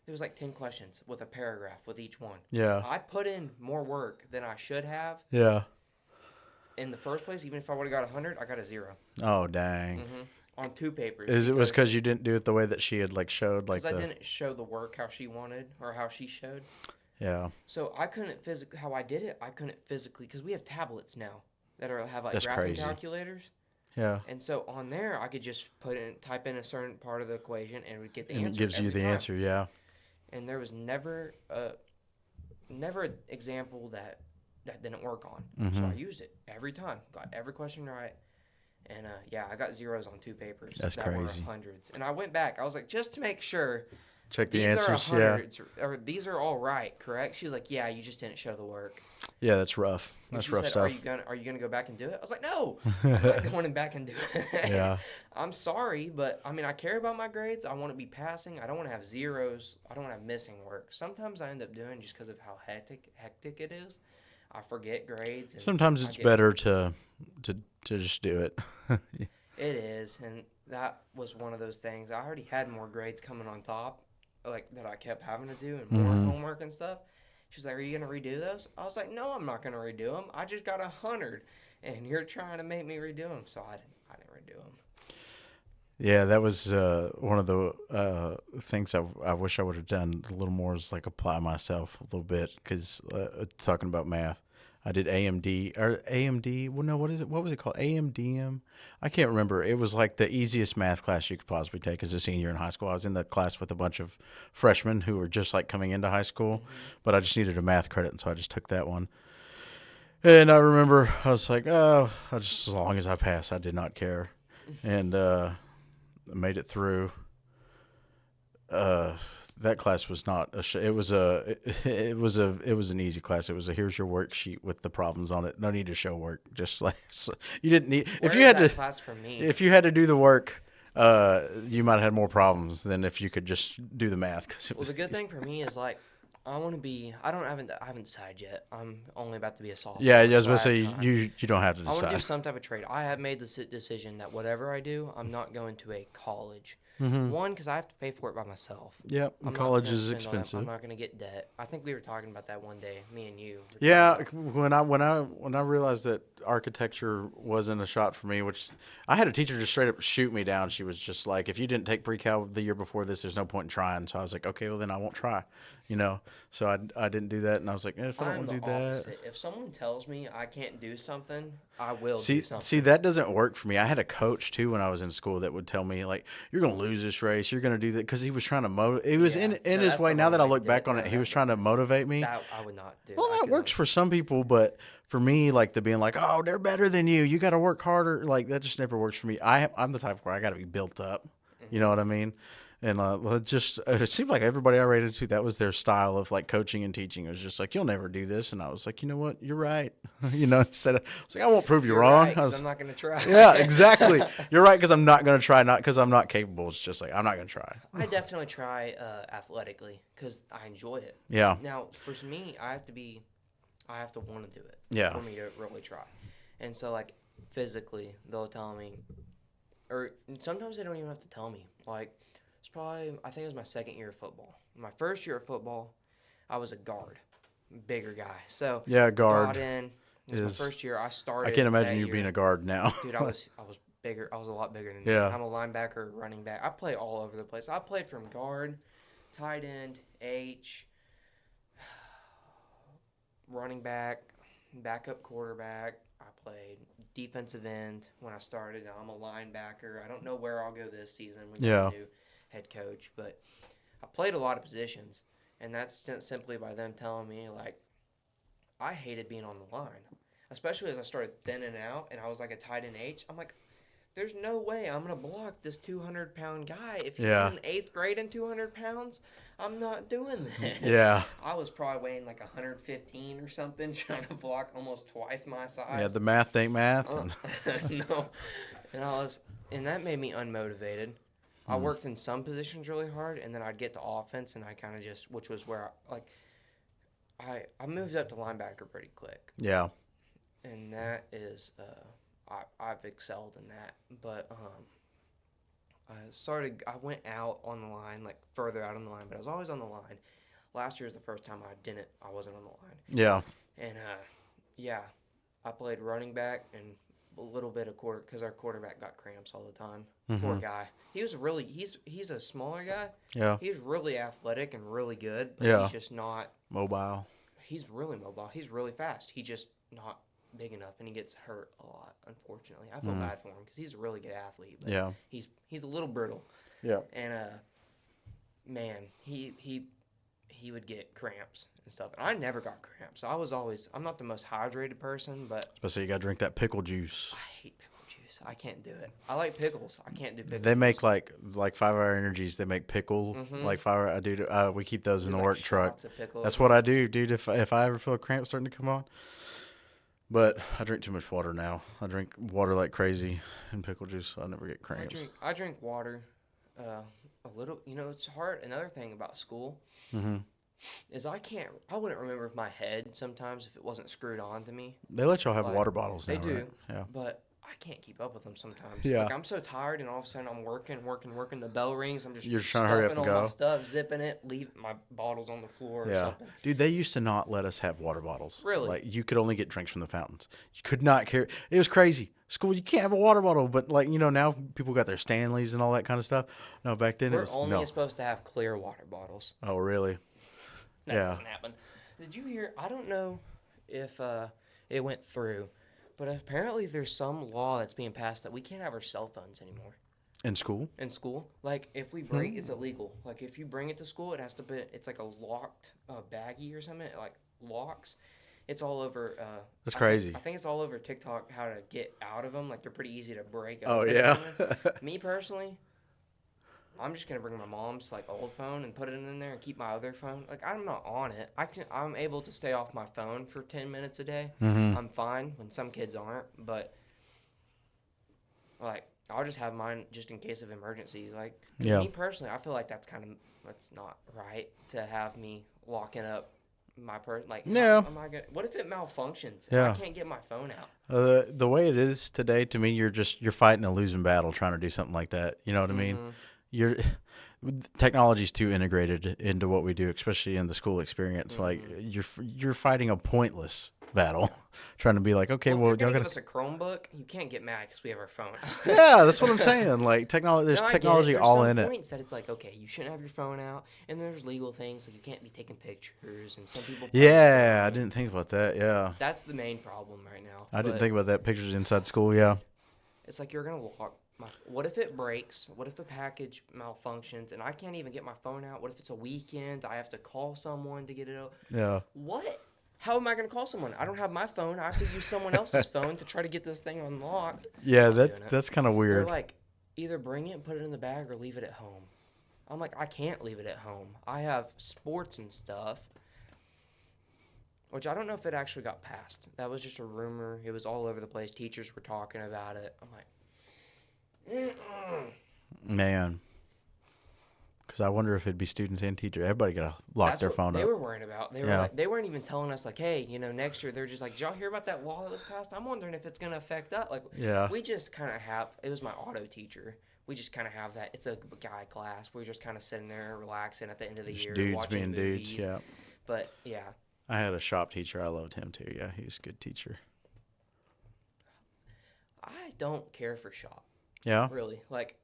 Speaker 1: There was like 10 questions with a paragraph with each one.
Speaker 2: Yeah.
Speaker 1: I put in more work than I should have.
Speaker 2: Yeah.
Speaker 1: In the first place, even if I would have got 100, I got a 0.
Speaker 2: Oh dang.
Speaker 1: On 2 papers.
Speaker 2: It was because you didn't do it the way that she had like showed like
Speaker 1: because I didn't show the work how she wanted or how she showed.
Speaker 2: Yeah.
Speaker 1: So I couldn't physically, how I did it, I couldn't physically, because we have tablets now that have like
Speaker 2: That's
Speaker 1: graphing
Speaker 2: crazy.
Speaker 1: calculators.
Speaker 2: Yeah.
Speaker 1: And so on there, I could just type in a certain part of the equation and it would get the
Speaker 2: And
Speaker 1: answer.
Speaker 2: it gives you
Speaker 1: every
Speaker 2: the
Speaker 1: time.
Speaker 2: answer, yeah.
Speaker 1: And there was never an example that didn't work on. So I used it every time, got every question right. And I got 0s on 2 papers.
Speaker 2: That's
Speaker 1: that
Speaker 2: crazy.
Speaker 1: Were hundreds. And I went back. I was like, just to make sure.
Speaker 2: Check the
Speaker 1: These
Speaker 2: answers,
Speaker 1: are
Speaker 2: yeah.
Speaker 1: hundreds, or these are all right, correct? She was like, yeah, you just didn't show the work.
Speaker 2: Yeah, that's rough.
Speaker 1: And
Speaker 2: That's
Speaker 1: she
Speaker 2: rough
Speaker 1: said,
Speaker 2: stuff.
Speaker 1: Are you gonna go back and do it? I was like, no, I'm not going back and do it.
Speaker 2: Yeah.
Speaker 1: I'm sorry, but I mean, I care about my grades. I want to be passing. I don't want to have 0s. I don't want to have missing work. Sometimes I end up doing just because of how hectic it is. I forget grades. And
Speaker 2: Sometimes it's better to just do it.
Speaker 1: It is, and that was one of those things. I already had more grades coming on top, like that I kept having to do, and more homework and stuff. She's like, "Are you gonna redo those?" I was like, "No, I'm not gonna redo them. I just got 100, and you're trying to make me redo them." So I didn't redo them.
Speaker 2: Yeah, that was one of the things I wish I would have done a little more is like apply myself a little bit because talking about math, I did AMD or AMD. Well, no, what is it? What was it called? AMDM? I can't remember. It was like the easiest math class you could possibly take as a senior in high school. I was in that class with a bunch of freshmen who were just like coming into high school, but I just needed a math credit, and so I just took that one. And I remember I was like, oh, just as long as I pass, I did not care, and made it through. Uh, that class was not it was it was an easy class. It was a here's your worksheet with the problems on it. No need to show work. Just like so you didn't need
Speaker 1: Where
Speaker 2: if you
Speaker 1: is
Speaker 2: had
Speaker 1: that
Speaker 2: to
Speaker 1: class for me?
Speaker 2: if you had to do the work. You might have had more problems than if you could just do the math. Cause it
Speaker 1: Well,
Speaker 2: was
Speaker 1: the good
Speaker 2: easy.
Speaker 1: thing for me is like I want to be. I haven't decided yet. I'm only about to be a sophomore.
Speaker 2: Yeah, I was
Speaker 1: so
Speaker 2: about to
Speaker 1: I
Speaker 2: say
Speaker 1: have time.
Speaker 2: you don't have to
Speaker 1: I want to do
Speaker 2: decide.
Speaker 1: some type of trade. I have made the decision that whatever I do, I'm not going to a college.
Speaker 2: Mm-hmm.
Speaker 1: One, because I have to pay for it by myself.
Speaker 2: Yep,
Speaker 1: I'm
Speaker 2: college
Speaker 1: not gonna
Speaker 2: is
Speaker 1: spend all that. I'm
Speaker 2: expensive.
Speaker 1: not going to get debt. I think we were talking about that one day, me and you. were
Speaker 2: Yeah,
Speaker 1: talking
Speaker 2: when I realized that architecture wasn't a shot for me, which I had a teacher just straight up shoot me down. She was just like, "If you didn't take pre-cal the year before this, there's no point in trying." So I was like, "Okay, well then I won't try," you know. So I didn't do that, and I was like, "If I don't
Speaker 1: I'm
Speaker 2: want
Speaker 1: the
Speaker 2: to do that."
Speaker 1: opposite. If someone tells me I can't do something, I will do
Speaker 2: See,
Speaker 1: something.
Speaker 2: that doesn't work for me. I had a coach too when I was in school that would tell me like, "You're gonna lose this race. You're gonna do that," because he was trying to motivate. It was
Speaker 1: Yeah,
Speaker 2: in
Speaker 1: no,
Speaker 2: his
Speaker 1: that's
Speaker 2: way.
Speaker 1: the
Speaker 2: Now
Speaker 1: wrong
Speaker 2: that I
Speaker 1: way to
Speaker 2: look
Speaker 1: do it.
Speaker 2: back on
Speaker 1: No,
Speaker 2: it, he was trying to motivate me.
Speaker 1: that I would not do.
Speaker 2: Well,
Speaker 1: I
Speaker 2: that
Speaker 1: couldn't.
Speaker 2: works for some people, but for me, like the being like, "Oh, they're better than you. You got to work harder." Like that just never works for me. I'm the type where I got to be built up. You know what I mean? And it seemed like everybody I rated to that was their style of like coaching and teaching. It was just like, "You'll never do this," and I was like, "You know what? You're right." Instead of it's like I won't prove you
Speaker 1: You're
Speaker 2: wrong.
Speaker 1: right, because I'm not going to try.
Speaker 2: Yeah, exactly. You're right because I'm not gonna try, not because I'm not capable. It's just like I'm not gonna try.
Speaker 1: I definitely try athletically because I enjoy it.
Speaker 2: Yeah,
Speaker 1: Now, for me, I have to want to do it
Speaker 2: yeah,
Speaker 1: for me to really try. And so, like, physically, they'll tell me, or sometimes they don't even have to tell me. Like, I think it was my second year of football. My first year of football, I was a guard, bigger guy. So,
Speaker 2: yeah.
Speaker 1: got
Speaker 2: Guard
Speaker 1: in. It was
Speaker 2: is.
Speaker 1: my first year. I
Speaker 2: I
Speaker 1: started.
Speaker 2: can't imagine
Speaker 1: that
Speaker 2: you
Speaker 1: year.
Speaker 2: being a guard now.
Speaker 1: Dude, I was bigger. I was a lot bigger than
Speaker 2: Yeah.
Speaker 1: that. I'm a linebacker, running back. I play all over the place. I played from guard, tight end, H, running back, backup quarterback. I played defensive end when I started. Now I'm a linebacker. I don't know where I'll go this season. We got
Speaker 2: Yeah.
Speaker 1: a new head coach, but I played a lot of positions, and that's simply by them telling me like I hated being on the line, especially as I started thinning out and I was like a tight end H. I'm like, there's no way I'm gonna block this 200-pound guy. If he
Speaker 2: Yeah.
Speaker 1: was in 8th grade and 200 pounds, I'm not doing this.
Speaker 2: Yeah.
Speaker 1: I was probably weighing like 115 or something, trying to block almost twice my size.
Speaker 2: Yeah, the math ain't math.
Speaker 1: No, and that made me unmotivated. I worked in some positions really hard, and then I'd get to offense, and I kind of just, which was where I moved up to linebacker pretty quick,
Speaker 2: Yeah.
Speaker 1: and that is I've excelled in that. But I went out on the line, like further out on the line, but I was always on the line. Last year was the first time I wasn't on the line,
Speaker 2: Yeah.
Speaker 1: and yeah, I played running back and a little bit of quarter because our quarterback got cramps all the time. Poor guy. He was he's a smaller guy.
Speaker 2: Yeah.
Speaker 1: He's really athletic and really good, but
Speaker 2: Yeah.
Speaker 1: he's just not.
Speaker 2: Mobile.
Speaker 1: He's really mobile. He's really fast. He's just not big enough, and he gets hurt a lot. Unfortunately, I feel bad for him because he's a really good athlete. But
Speaker 2: Yeah.
Speaker 1: he's a little brittle,
Speaker 2: Yeah.
Speaker 1: and man, he would get cramps and stuff. And I never got cramps. I'm not the most hydrated person, but
Speaker 2: Especially you got to drink that pickle juice.
Speaker 1: I hate pickle juice. I can't do it. I like pickles. I can't do pickles.
Speaker 2: They make like 5-hour energies. They make pickle like 5-hour. I do. We keep those in the work truck. That's what I do, dude. If I ever feel a cramp starting to come on. But I drink too much water now. I drink water like crazy and pickle juice. I never get cramps.
Speaker 1: I drink water a little. You know, it's hard. Another thing about school is I wouldn't remember my head sometimes if it wasn't screwed on to me.
Speaker 2: They let y'all have
Speaker 1: Like,
Speaker 2: water bottles now,
Speaker 1: They do.
Speaker 2: right? Yeah.
Speaker 1: But I can't keep up with them sometimes.
Speaker 2: Yeah.
Speaker 1: Like, I'm so tired, and all of a sudden I'm working. The bell rings. I'm just
Speaker 2: You're just trying to hurry up
Speaker 1: stuffing
Speaker 2: and
Speaker 1: all
Speaker 2: go.
Speaker 1: my stuff, zipping it, leave my bottles on the floor or
Speaker 2: Yeah.
Speaker 1: something.
Speaker 2: Dude, they used to not let us have water bottles.
Speaker 1: Really?
Speaker 2: Like, you could only get drinks from the fountains. You could not carry. It was crazy. School, you can't have a water bottle. But, like, now people got their Stanleys and all that kind of stuff. No, back then it
Speaker 1: We're
Speaker 2: was
Speaker 1: only
Speaker 2: no.
Speaker 1: supposed to have clear water bottles.
Speaker 2: Oh, really?
Speaker 1: That
Speaker 2: Yeah.
Speaker 1: doesn't happen. Did you hear? I don't know if it went through, but apparently there's some law that's being passed that we can't have our cell phones anymore
Speaker 2: In school?
Speaker 1: in school. Like, if we bring, it's illegal. Like, if you bring it to school, it has to be. It's like a locked baggie or something. It like locks. It's all over.
Speaker 2: That's crazy.
Speaker 1: I think it's all over TikTok how to get out of them. Like, they're pretty easy to break.
Speaker 2: Oh,
Speaker 1: open or
Speaker 2: yeah.
Speaker 1: something. Me personally, I'm just gonna bring my mom's like old phone and put it in there and keep my other phone. Like, I'm not on it. I'm able to stay off my phone for 10 minutes a day.
Speaker 2: Mm-hmm.
Speaker 1: I'm fine when some kids aren't, but like I'll just have mine just in case of emergency. Like, 'cause
Speaker 2: Yeah.
Speaker 1: me personally, I feel like that's not right to have me locking up my person. Like,
Speaker 2: Yeah.
Speaker 1: how am I gonna? What if it malfunctions? And
Speaker 2: Yeah.
Speaker 1: I can't get my phone out.
Speaker 2: The way it is today, to me, you're fighting a losing battle trying to do something like that. You know what I mean?
Speaker 1: Mhm.
Speaker 2: You're technology's too integrated into what we do, especially in the school experience. Like you're fighting a pointless battle, trying to be like, okay,
Speaker 1: Well,
Speaker 2: well,
Speaker 1: if you're
Speaker 2: y'all
Speaker 1: gonna
Speaker 2: gotta.
Speaker 1: give us a Chromebook, you can't get mad because we have our phone.
Speaker 2: Yeah, that's what I'm saying. Like technology, there's
Speaker 1: No, I get it.
Speaker 2: technology
Speaker 1: There's
Speaker 2: all
Speaker 1: some
Speaker 2: in it.
Speaker 1: points that it's like, okay, you shouldn't have your phone out, and there's legal things like you can't be taking pictures, and some people. post
Speaker 2: Yeah, I
Speaker 1: them.
Speaker 2: didn't think about that. Yeah,
Speaker 1: That's the main problem right now.
Speaker 2: I didn't
Speaker 1: But
Speaker 2: think about that. Pictures inside school. Yeah,
Speaker 1: it's like you're gonna lock. What if it breaks? What if the package malfunctions and I can't even get my phone out? What if it's a weekend? I have to call someone to get it out.
Speaker 2: yeah.
Speaker 1: What? How am I gonna call someone? I don't have my phone. I have to use someone else's phone to try to get this thing unlocked.
Speaker 2: Yeah,
Speaker 1: I'm
Speaker 2: that's
Speaker 1: doing it.
Speaker 2: that's kind of
Speaker 1: They're
Speaker 2: weird.
Speaker 1: like, either bring it and put it in the bag or leave it at home. I'm like, I can't leave it at home. I have sports and stuff, which I don't know if it actually got passed. That was just a rumor. It was all over the place. Teachers were talking about it. I'm like,
Speaker 2: Man, because I wonder if it'd be students and teachers. Everybody gotta lock
Speaker 1: that's
Speaker 2: their
Speaker 1: what
Speaker 2: phone
Speaker 1: they
Speaker 2: up.
Speaker 1: were worried about. They were
Speaker 2: Yeah.
Speaker 1: like, they weren't even telling us like, hey, next year they're just like, did y'all hear about that law that was passed? I'm wondering if it's gonna affect us. Like,
Speaker 2: Yeah.
Speaker 1: we just kind of have. It was my auto teacher. We just kind of have that. It's a guy class. We're just kind of sitting there relaxing at the end of the
Speaker 2: Just
Speaker 1: year,
Speaker 2: dudes
Speaker 1: watching
Speaker 2: being
Speaker 1: movies.
Speaker 2: dudes. Yeah.
Speaker 1: But yeah,
Speaker 2: I had a shop teacher. I loved him too. Yeah, he was a good teacher.
Speaker 1: I don't care for shop
Speaker 2: Yeah.
Speaker 1: really. Like,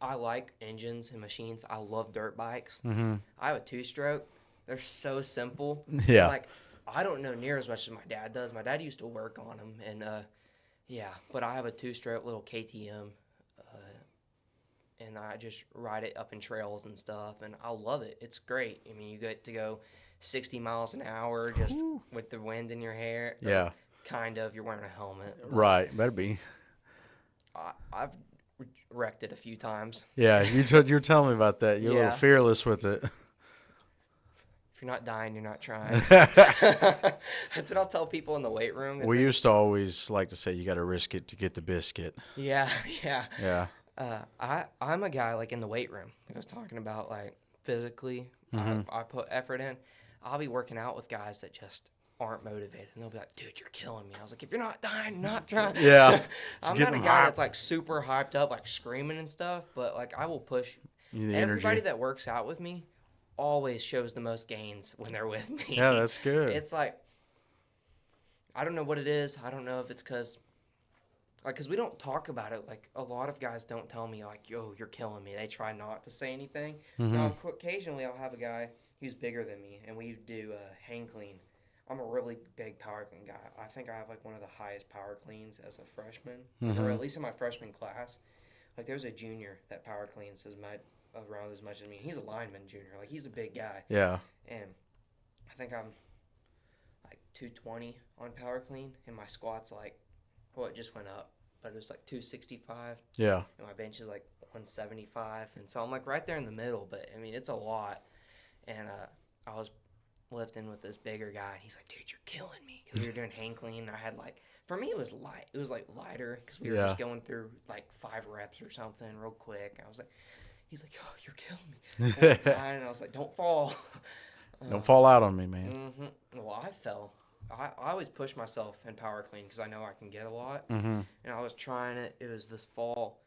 Speaker 1: I like engines and machines. I love dirt bikes.
Speaker 2: Mm-hmm.
Speaker 1: I have a two-stroke. They're so simple.
Speaker 2: Yeah.
Speaker 1: Like, I don't know near as much as my dad does. My dad used to work on them, and yeah. But I have a two-stroke little KTM, and I just ride it up in trails and stuff, and I love it. It's great. I mean, you get to go 60 miles an hour just with the wind in your hair. or
Speaker 2: Yeah.
Speaker 1: Kind of. You're wearing a helmet.
Speaker 2: Right. Better be.
Speaker 1: I've wrecked it a few times.
Speaker 2: Yeah. You're telling me about that. You're a
Speaker 1: Yeah.
Speaker 2: little fearless with it.
Speaker 1: If you're not dying, you're not trying. That's what I'll tell people in the weight room.
Speaker 2: We used to always like to say you got to risk it to get the biscuit.
Speaker 1: Yeah, yeah.
Speaker 2: Yeah.
Speaker 1: I'm a guy like in the weight room. Like I was talking about, like physically, I put effort in. I'll be working out with guys that just aren't motivated, and they'll be like, "Dude, you're killing me." I was like, "If you're not dying, you're not trying."
Speaker 2: Yeah.
Speaker 1: I'm
Speaker 2: Get
Speaker 1: not a
Speaker 2: them
Speaker 1: guy
Speaker 2: hyped.
Speaker 1: that's like super hyped up, like screaming and stuff, but like I will push.
Speaker 2: You need the
Speaker 1: Everybody
Speaker 2: energy.
Speaker 1: that works out with me always shows the most gains when they're with me.
Speaker 2: Yeah, that's good.
Speaker 1: It's like, I don't know what it is. I don't know if it's because we don't talk about it. Like, a lot of guys don't tell me, like, yo, you're killing me. They try not to say anything. Now, occasionally I'll have a guy who's bigger than me, and we do hang clean. I'm a really big power clean guy. I think I have, like, one of the highest power cleans as a freshman, or at least in my freshman class. Like, there's a junior that power cleans around as much as me. He's a lineman junior. Like, he's a big guy.
Speaker 2: Yeah.
Speaker 1: And I think I'm, like, 220 on power clean, and my squat's, like, well, it just went up, but it was like 265,
Speaker 2: Yeah.
Speaker 1: and my bench is like 175, and so I'm like right there in the middle. But I mean, it's a lot. And I was lifting with this bigger guy, and he's like, "Dude, you're killing me," because we were doing hang clean. I had like, for me, it was light. It was like lighter because we were
Speaker 2: Yeah.
Speaker 1: just going through like 5 reps or something real quick. I was like, he's like, "Oh, you're killing me," and I was like, "Don't fall."
Speaker 2: Don't fall out on me, man.
Speaker 1: Well, I fell. I always push myself in power clean because I know I can get a lot.
Speaker 2: Mm-hmm.
Speaker 1: And I was trying it. It was this fall.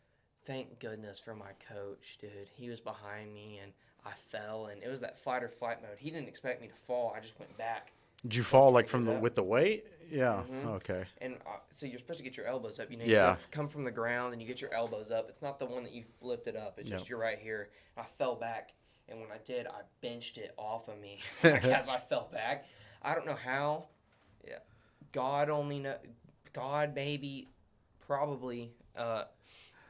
Speaker 1: Thank goodness for my coach, dude. He was behind me, and I fell, and it was that fight or flight mode. He didn't expect me to fall. I just went back.
Speaker 2: Did you
Speaker 1: So I was
Speaker 2: fall
Speaker 1: trying
Speaker 2: like
Speaker 1: to
Speaker 2: from
Speaker 1: get
Speaker 2: the
Speaker 1: up.
Speaker 2: with the weight? Yeah.
Speaker 1: Mhm.
Speaker 2: Okay.
Speaker 1: And so you're supposed to get your elbows up. You know,
Speaker 2: Yeah.
Speaker 1: you come from the ground and you get your elbows up. It's not the one that you lifted up. It's just
Speaker 2: Yep.
Speaker 1: you're right here. I fell back, and when I did, I benched it off of me as I fell back. I don't know how. Yeah, God only know. God maybe, probably.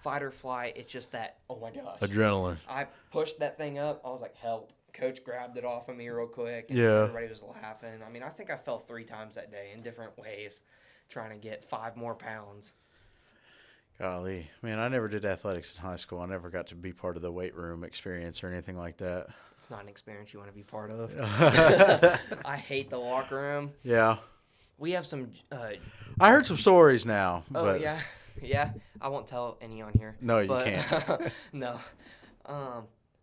Speaker 1: Fight or flight. It's just that. Oh my gosh.
Speaker 2: Adrenaline.
Speaker 1: I pushed that thing up. I was like, help. Coach grabbed it off of me real quick, and
Speaker 2: Yeah.
Speaker 1: everybody was laughing. I mean, I think I fell 3 times that day in different ways, trying to get 5 more pounds.
Speaker 2: Golly, man, I never did athletics in high school. I never got to be part of the weight room experience or anything like that.
Speaker 1: It's not an experience you want to be part of. I hate the locker room.
Speaker 2: Yeah.
Speaker 1: We have some.
Speaker 2: I heard some stories now.
Speaker 1: Oh
Speaker 2: but
Speaker 1: yeah. I won't tell any on here.
Speaker 2: No, you
Speaker 1: but,
Speaker 2: can't.
Speaker 1: No.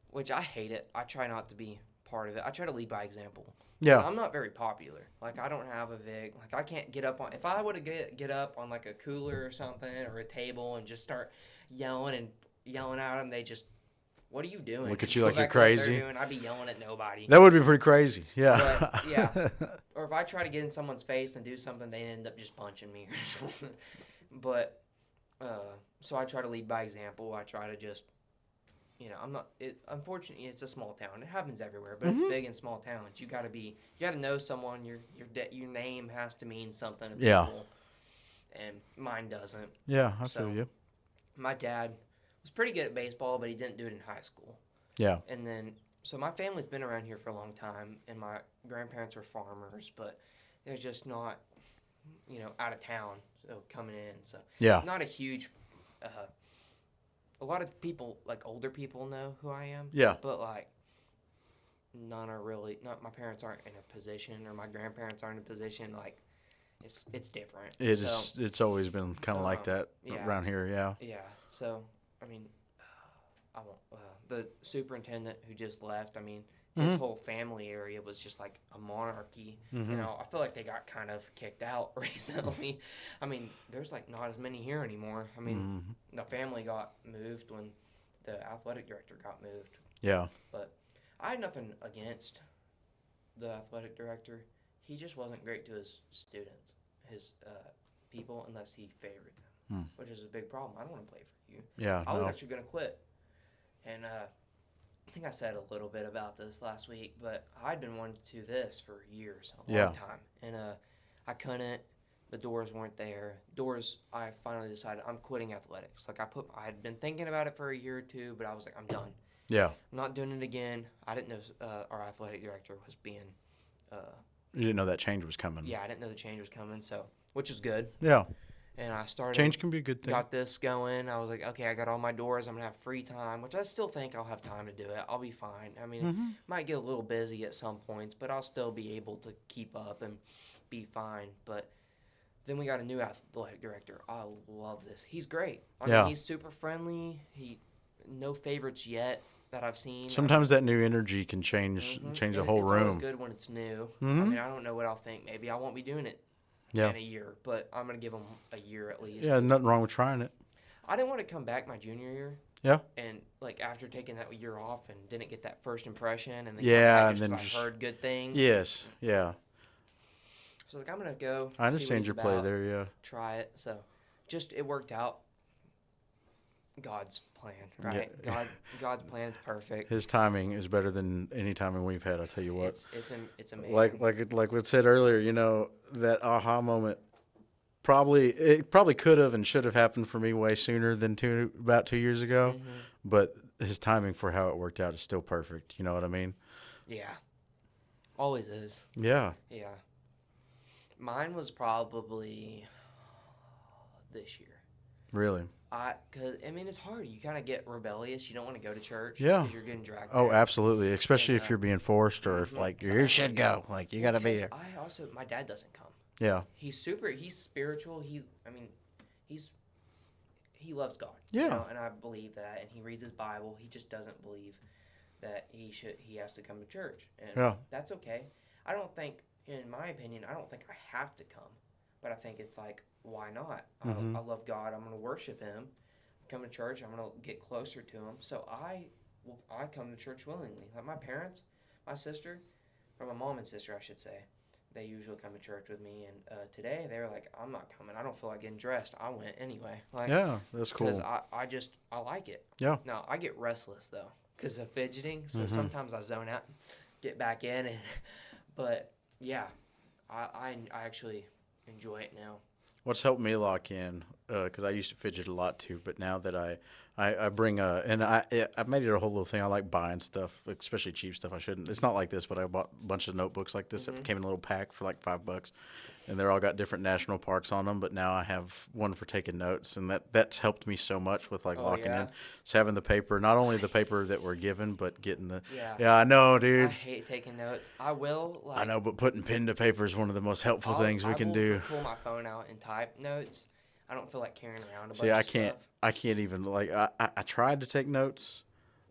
Speaker 1: Which I hate it. I try not to be part of it. I try to lead by example.
Speaker 2: Yeah.
Speaker 1: I'm not very popular. Like, I don't have a vig. Like, I can't get up on. If I would have get up on like a cooler or something or a table and just start yelling at them, they just, what are you doing?
Speaker 2: Look at you
Speaker 1: Go
Speaker 2: like you're
Speaker 1: back to what they're
Speaker 2: crazy.
Speaker 1: doing. I'd be yelling at nobody.
Speaker 2: That would be pretty crazy. Yeah.
Speaker 1: But, yeah. Or if I try to get in someone's face and do something, they end up just punching me or something. But so I try to lead by example. I try to just, I'm not. Unfortunately, it's a small town. It happens everywhere, but it's big in small towns. You got to know someone. Your name has to mean something to people. And mine doesn't.
Speaker 2: Yeah, I feel you.
Speaker 1: My dad was pretty good at baseball, but he didn't do it in high school.
Speaker 2: Yeah.
Speaker 1: And then, so my family's been around here for a long time, and my grandparents were farmers, but they're just not, out of town, so coming in. So
Speaker 2: Yeah.
Speaker 1: not a huge. A lot of people, like older people, know who I am.
Speaker 2: Yeah.
Speaker 1: But like, none are really. Not my parents aren't in a position, or my grandparents aren't in a position. Like, it's different.
Speaker 2: It's always been kind of like that around here. Yeah.
Speaker 1: Yeah. So I mean, I won't. The superintendent who just left. I mean, his whole family area was just like a monarchy. I feel like they got kind of kicked out recently. I mean, there's like not as many here anymore. I mean, the family got moved when the athletic director got moved.
Speaker 2: Yeah.
Speaker 1: But I had nothing against the athletic director. He just wasn't great to his students, his people, unless he favored them, which is a big problem. I don't want to play for you.
Speaker 2: Yeah.
Speaker 1: I was actually going to quit. And I think I said a little bit about this last week, but I'd been wanting to do this for years, a long time. And I couldn't. The doors weren't there. I finally decided I'm quitting athletics. Like, I had been thinking about it for a year or two, but I was like, I'm done.
Speaker 2: Yeah.
Speaker 1: I'm not doing it again. I didn't know our athletic director was being.
Speaker 2: You didn't know that change was coming.
Speaker 1: Yeah, I didn't know the change was coming, so which is good.
Speaker 2: Yeah.
Speaker 1: And I started.
Speaker 2: Change can be a good thing.
Speaker 1: Got this going. I was like, okay, I got all my doors. I'm going to have free time, which I still think I'll have time to do it. I'll be fine. I mean, might get a little busy at some points, but I'll still be able to keep up and be fine. But then we got a new athletic director. I love this. He's great. I mean, he's super friendly. No favorites yet that I've seen.
Speaker 2: Sometimes that new energy can change the whole room.
Speaker 1: It's always good when it's new. I mean, I don't know what I'll think. Maybe I won't be doing it in a year, but I'm going to give him a year at least.
Speaker 2: Yeah, nothing wrong with trying it.
Speaker 1: I didn't want to come back my junior year.
Speaker 2: Yeah.
Speaker 1: And, like, after taking that year off and didn't get that first impression and then
Speaker 2: and
Speaker 1: come
Speaker 2: then
Speaker 1: back just 'cause I heard good things.
Speaker 2: Yes, yeah.
Speaker 1: So, like, I'm going to go.
Speaker 2: I understand your play there, yeah.
Speaker 1: Try it. So, it worked out. God's plan, right?
Speaker 2: Yeah.
Speaker 1: God's plan is perfect.
Speaker 2: His timing is better than any timing we've had, I'll tell you what.
Speaker 1: It's amazing.
Speaker 2: Like we said earlier, that aha moment probably could have and should have happened for me way sooner than about 2 years ago, but his timing for how it worked out is still perfect. You know what I mean?
Speaker 1: Yeah. Always is.
Speaker 2: Yeah.
Speaker 1: Yeah. Mine was probably this year.
Speaker 2: Really?
Speaker 1: Cause it's hard. You kind of get rebellious. You don't want to go to church.
Speaker 2: Yeah.
Speaker 1: Because you're getting dragged.
Speaker 2: Oh,
Speaker 1: there.
Speaker 2: absolutely. Especially if you're being forced or if you should go. Like, you got to be there.
Speaker 1: My dad doesn't come.
Speaker 2: Yeah.
Speaker 1: He's spiritual. He loves God.
Speaker 2: Yeah.
Speaker 1: And I believe that. And he reads his Bible. He just doesn't believe that he has to come to church. And that's okay. I don't think in my opinion, I don't think I have to come, but I think it's like, why not?
Speaker 2: Mm-hmm.
Speaker 1: I love God. I'm going to worship Him. Come to church. I'm going to get closer to Him. So I come to church willingly. Like my parents, my sister, or my mom and sister, I should say, they usually come to church with me. And today they were like, I'm not coming. I don't feel like getting dressed. I went anyway. Like,
Speaker 2: Yeah, that's
Speaker 1: because
Speaker 2: cool.
Speaker 1: I like it.
Speaker 2: Yeah.
Speaker 1: Now I get restless though because of fidgeting. So
Speaker 2: Mm-hmm.
Speaker 1: sometimes I zone out, get back in, and but yeah, I actually enjoy it now.
Speaker 2: What's helped me lock in, because I used to fidget a lot too, but now that I bring I've made it a whole little thing. I like buying stuff, especially cheap stuff. I shouldn't. It's not like this, but I bought a bunch of notebooks like this that came in a little pack for like $5, and they're all got different national parks on them. But now I have one for taking notes, and that's helped me so much with like
Speaker 1: Oh,
Speaker 2: locking
Speaker 1: yeah?
Speaker 2: in. It's having the paper, not only the paper that we're given, but getting the.
Speaker 1: Yeah.
Speaker 2: Yeah, I know,
Speaker 1: I
Speaker 2: dude.
Speaker 1: hate taking notes. I will
Speaker 2: I
Speaker 1: like
Speaker 2: know, but putting pen to paper is one of the most helpful things we
Speaker 1: I
Speaker 2: can
Speaker 1: will
Speaker 2: do.
Speaker 1: pull my phone out and type notes. I don't feel like carrying around a
Speaker 2: See,
Speaker 1: bunch
Speaker 2: I
Speaker 1: of
Speaker 2: can't.
Speaker 1: stuff.
Speaker 2: I can't even like. I tried to take notes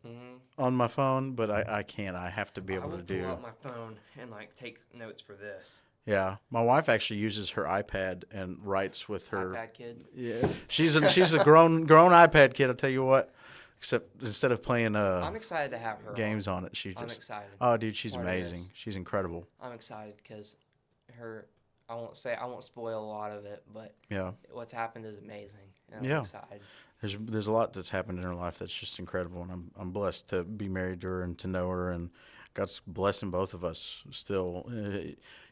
Speaker 1: Hmm
Speaker 2: on my phone, but I can't. I have to be
Speaker 1: I
Speaker 2: able
Speaker 1: will
Speaker 2: to
Speaker 1: pull
Speaker 2: do.
Speaker 1: out my phone and like take notes for this.
Speaker 2: Yeah, my wife actually uses her iPad and writes with her.
Speaker 1: iPad kid.
Speaker 2: Yeah, she's a grown iPad kid. I'll tell you what. Except instead of playing
Speaker 1: I'm excited to have her
Speaker 2: games on it, she
Speaker 1: I'm
Speaker 2: just.
Speaker 1: excited.
Speaker 2: Oh, dude, she's
Speaker 1: Part of
Speaker 2: amazing.
Speaker 1: this.
Speaker 2: She's incredible.
Speaker 1: I'm excited because her. I won't spoil a lot of it, but
Speaker 2: Yeah,
Speaker 1: what's happened is amazing, and I'm
Speaker 2: yeah.
Speaker 1: excited.
Speaker 2: There's a lot that's happened in her life that's just incredible, and I'm blessed to be married to her and to know her, and God's blessing both of us still,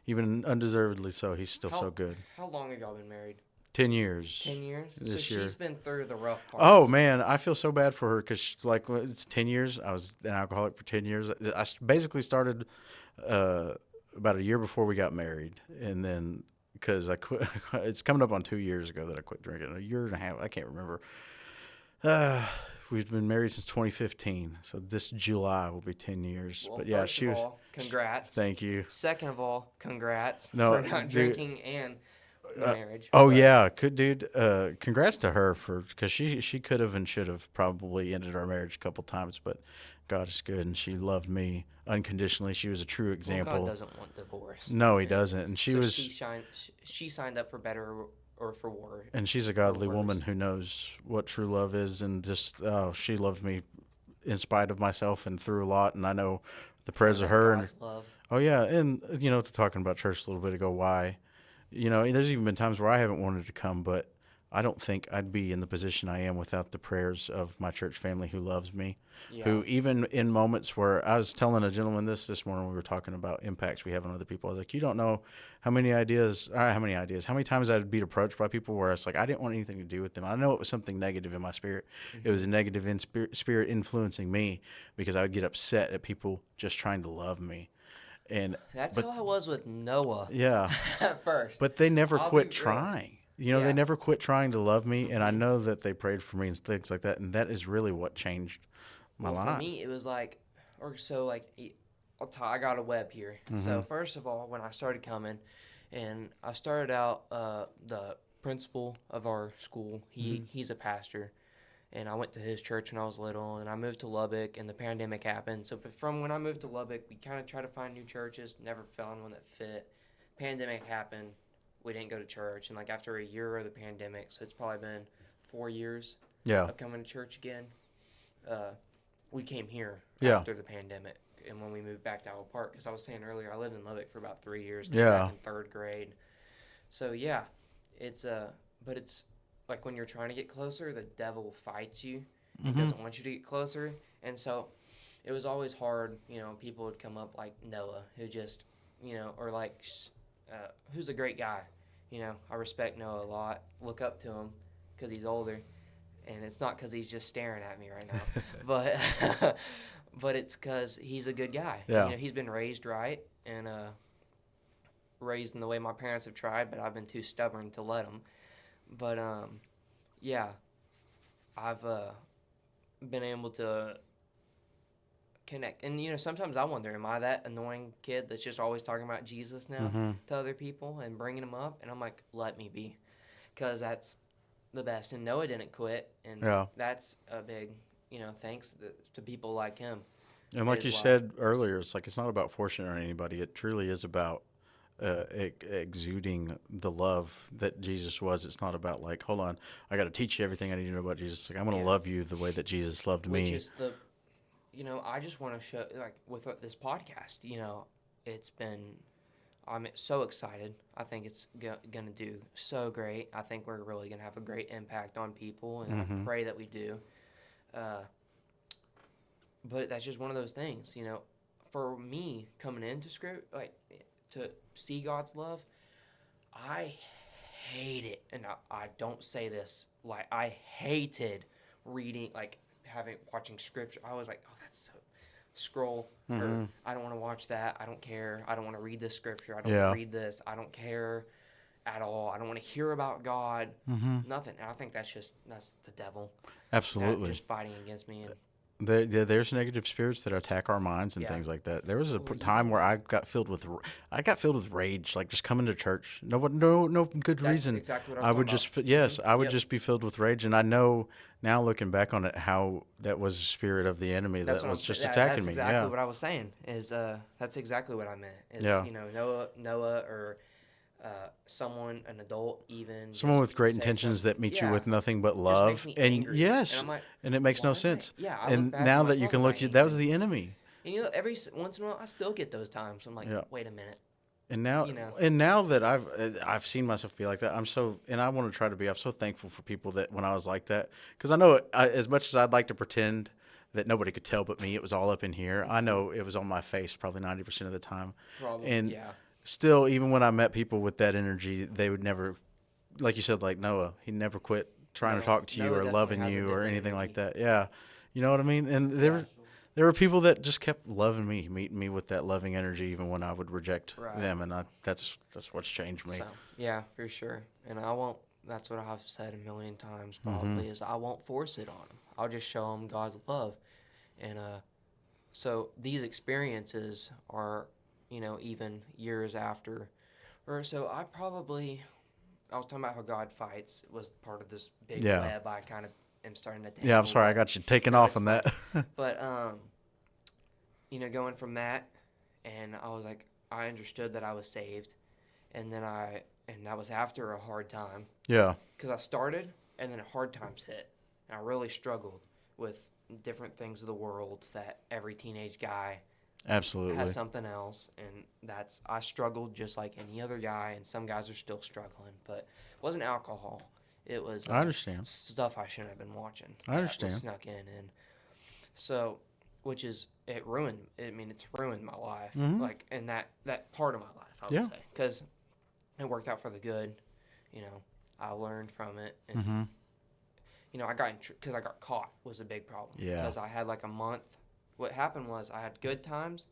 Speaker 2: even undeservedly so. He's still so good.
Speaker 1: How long have y'all been married?
Speaker 2: 10 years.
Speaker 1: 10 years. So
Speaker 2: This year.
Speaker 1: she's been through the rough parts.
Speaker 2: Oh man, I feel so bad for her because like it's 10 years. I was an alcoholic for 10 years. Basically started about a year before we got married, and then because I quit, it's coming up on 2 years ago that I quit drinking. A year and a half, I can't remember. Uh, we've been married since 2015, so this July will be 10 years.
Speaker 1: Well,
Speaker 2: But yeah,
Speaker 1: first of all, congrats.
Speaker 2: Thank you.
Speaker 1: Second of all, congrats
Speaker 2: No,
Speaker 1: for not
Speaker 2: dude,
Speaker 1: drinking and marriage.
Speaker 2: Oh
Speaker 1: but
Speaker 2: yeah, dude. Congrats to her because she could have and should have probably ended our marriage a couple times, but God is good and she loved me unconditionally. She was a true
Speaker 1: Well,
Speaker 2: example.
Speaker 1: God doesn't want divorce.
Speaker 2: No, He doesn't, and
Speaker 1: So she signed up for better or for worse.
Speaker 2: and she's a godly
Speaker 1: worse.
Speaker 2: woman who knows what true love is, and just she loved me in spite of myself and through a lot, and I know the prayers of her and
Speaker 1: God's love.
Speaker 2: oh yeah, and talking about church a little bit ago, why. There's even been times where I haven't wanted to come, but I don't think I'd be in the position I am without the prayers of my church family who loves me,
Speaker 1: Yeah.
Speaker 2: who even in moments where I was telling a gentleman this morning, we were talking about impacts we have on other people. I was like, you don't know how many times I'd be approached by people where it's like, I didn't want anything to do with them. I know it was something negative in my spirit. It was a negative spirit influencing me because I would get upset at people just trying to love me.
Speaker 1: That's how I was with Noah.
Speaker 2: Yeah.
Speaker 1: At first.
Speaker 2: But they never
Speaker 1: I'll
Speaker 2: quit
Speaker 1: be real.
Speaker 2: trying. They
Speaker 1: Yeah.
Speaker 2: never quit trying to love me, and I know that they prayed for me and things like that, and that is really what changed my
Speaker 1: Well,
Speaker 2: life.
Speaker 1: for me, it was like, I got a web here.
Speaker 2: Mm-hmm.
Speaker 1: So first of all, when I started coming, and I started out, the principal of our school, he's a pastor, and I went to his church when I was little, and I moved to Lubbock, and the pandemic happened. So from when I moved to Lubbock, we kind of tried to find new churches, never found one that fit. Pandemic happened, we didn't go to church, and like after a year of the pandemic, so it's probably been 4 years
Speaker 2: Yeah.
Speaker 1: of coming to church again. We came here
Speaker 2: Yeah.
Speaker 1: after the pandemic, and when we moved back to Owl Park, because I was saying earlier, I lived in Lubbock for about 3 years. Came
Speaker 2: Yeah.
Speaker 1: back in third grade. So yeah, it's but it's like when you're trying to get closer, the devil fights you. He
Speaker 2: Mm-hmm.
Speaker 1: doesn't want you to get closer, and so it was always hard. People would come up like Noah, who just, or like, who's a great guy. I respect Noah a lot. Look up to him because he's older. And it's not because he's just staring at me right now, but it's because he's a good guy.
Speaker 2: Yeah.
Speaker 1: He's been raised right and raised in the way my parents have tried, but I've been too stubborn to let him. But yeah, I've been able to connect. And sometimes I wonder, am I that annoying kid that's just always talking about Jesus now
Speaker 2: Mm-hmm.
Speaker 1: to other people and bringing them up? And I'm like, let me be, because that's the best. And Noah didn't quit, and
Speaker 2: Yeah.
Speaker 1: that's a big thanks to people like him.
Speaker 2: And like
Speaker 1: Is
Speaker 2: you
Speaker 1: why.
Speaker 2: said earlier, it's like it's not about forcing it on anybody. It truly is about exuding the love that Jesus was. It's not about like, hold on, I got to teach you everything I need to know about Jesus. Like, I'm going to
Speaker 1: Yeah.
Speaker 2: love you the way that Jesus loved
Speaker 1: Which
Speaker 2: me.
Speaker 1: is I just want to show, like, with this podcast, it's been, I'm so excited. I think it's going to do so great. I think we're really going to have a great impact on people, and I pray that we do. But that's just one of those things, for me coming into script, like, to see God's love, I hate it. And I don't say this, like, I hated reading, like, watching scripture. I was like, oh, that's so, scroll, or I don't want to watch that. I don't care. I don't want to read this scripture. I don't want
Speaker 2: Yeah.
Speaker 1: to read this. I don't care at all. I don't want to hear about God. Nothing. And I think that's the devil.
Speaker 2: Absolutely.
Speaker 1: Just fighting against me. And
Speaker 2: There's negative spirits that attack our minds and
Speaker 1: Yeah.
Speaker 2: things like that. There was a
Speaker 1: Well,
Speaker 2: time where I got filled with rage, like just coming to church. No good
Speaker 1: that's
Speaker 2: reason.
Speaker 1: exactly what
Speaker 2: I would
Speaker 1: talking
Speaker 2: just
Speaker 1: about.
Speaker 2: yes, I would
Speaker 1: Yep.
Speaker 2: just be filled with rage, and I know now looking back on it how that was a spirit of the enemy
Speaker 1: That's
Speaker 2: that
Speaker 1: what
Speaker 2: was
Speaker 1: I'm
Speaker 2: just
Speaker 1: saying.
Speaker 2: attacking
Speaker 1: That's
Speaker 2: me.
Speaker 1: exactly
Speaker 2: Yeah,
Speaker 1: what I was saying. Is that's exactly what I meant. Is
Speaker 2: Yeah.
Speaker 1: Noah or someone, an adult, even
Speaker 2: someone
Speaker 1: just
Speaker 2: with great
Speaker 1: say
Speaker 2: intentions
Speaker 1: something.
Speaker 2: that meet you
Speaker 1: Yeah,
Speaker 2: with nothing but
Speaker 1: just
Speaker 2: love,
Speaker 1: makes me
Speaker 2: and
Speaker 1: angry.
Speaker 2: yes,
Speaker 1: And I'm like,
Speaker 2: and it makes
Speaker 1: why
Speaker 2: no
Speaker 1: am
Speaker 2: sense.
Speaker 1: Yeah, I look
Speaker 2: And
Speaker 1: back.
Speaker 2: now
Speaker 1: I'm like,
Speaker 2: that you
Speaker 1: why
Speaker 2: can
Speaker 1: was I
Speaker 2: look, that was
Speaker 1: angry?
Speaker 2: the enemy.
Speaker 1: And every once in a while, I still get those times. I'm like,
Speaker 2: Yeah.
Speaker 1: wait a minute.
Speaker 2: And now,
Speaker 1: You know.
Speaker 2: and now that I've seen myself be like that, and I want to try to be. I'm so thankful for people that when I was like that, because I know as much as I'd like to pretend that nobody could tell but me, it was all up in here. I know it was on my face probably 90% of the time,
Speaker 1: Probably,
Speaker 2: and
Speaker 1: yeah.
Speaker 2: still, even when I met people with that energy, they would never, like you said, like Noah, he never quit trying
Speaker 1: No,
Speaker 2: to talk to you
Speaker 1: Noah
Speaker 2: or
Speaker 1: definitely
Speaker 2: loving
Speaker 1: has a
Speaker 2: you or
Speaker 1: different
Speaker 2: anything like
Speaker 1: energy.
Speaker 2: that. Yeah, you know what I mean. And
Speaker 1: Yeah.
Speaker 2: there were people that just kept loving me, meeting me with that loving energy, even when I would reject
Speaker 1: Right.
Speaker 2: them, and that's what's changed me.
Speaker 1: So yeah, for sure. And I won't. That's what I've said a million times.
Speaker 2: Mm-hmm.
Speaker 1: Probably is I won't force it on them. I'll just show them God's love, and so these experiences are, even years after, or so I was talking about how God fights was part of this big
Speaker 2: Yeah.
Speaker 1: web I kind of am starting to tangle.
Speaker 2: Yeah, I'm sorry, I
Speaker 1: but-
Speaker 2: got you taken
Speaker 1: No,
Speaker 2: off
Speaker 1: it's
Speaker 2: on
Speaker 1: fine.
Speaker 2: that.
Speaker 1: But going from that, and I was like, I understood that I was saved, and that was after a hard time,
Speaker 2: Yeah,
Speaker 1: because I started, and then hard times hit, and I really struggled with different things of the world that every teenage guy
Speaker 2: absolutely.
Speaker 1: has something else, and I struggled just like any other guy, and some guys are still struggling, but it wasn't alcohol. It was
Speaker 2: I understand.
Speaker 1: stuff I shouldn't have been watching.
Speaker 2: I understand.
Speaker 1: That was snuck in, and so, which is it ruined. I mean, it's ruined my life,
Speaker 2: Mhm.
Speaker 1: like, and that part of my life, I would
Speaker 2: Yeah.
Speaker 1: say, because it worked out for the good. I learned from it, and
Speaker 2: Mm-hmm.
Speaker 1: I got because I got caught was a big problem.
Speaker 2: Yeah.
Speaker 1: Because I had like a month. What happened was I had good times.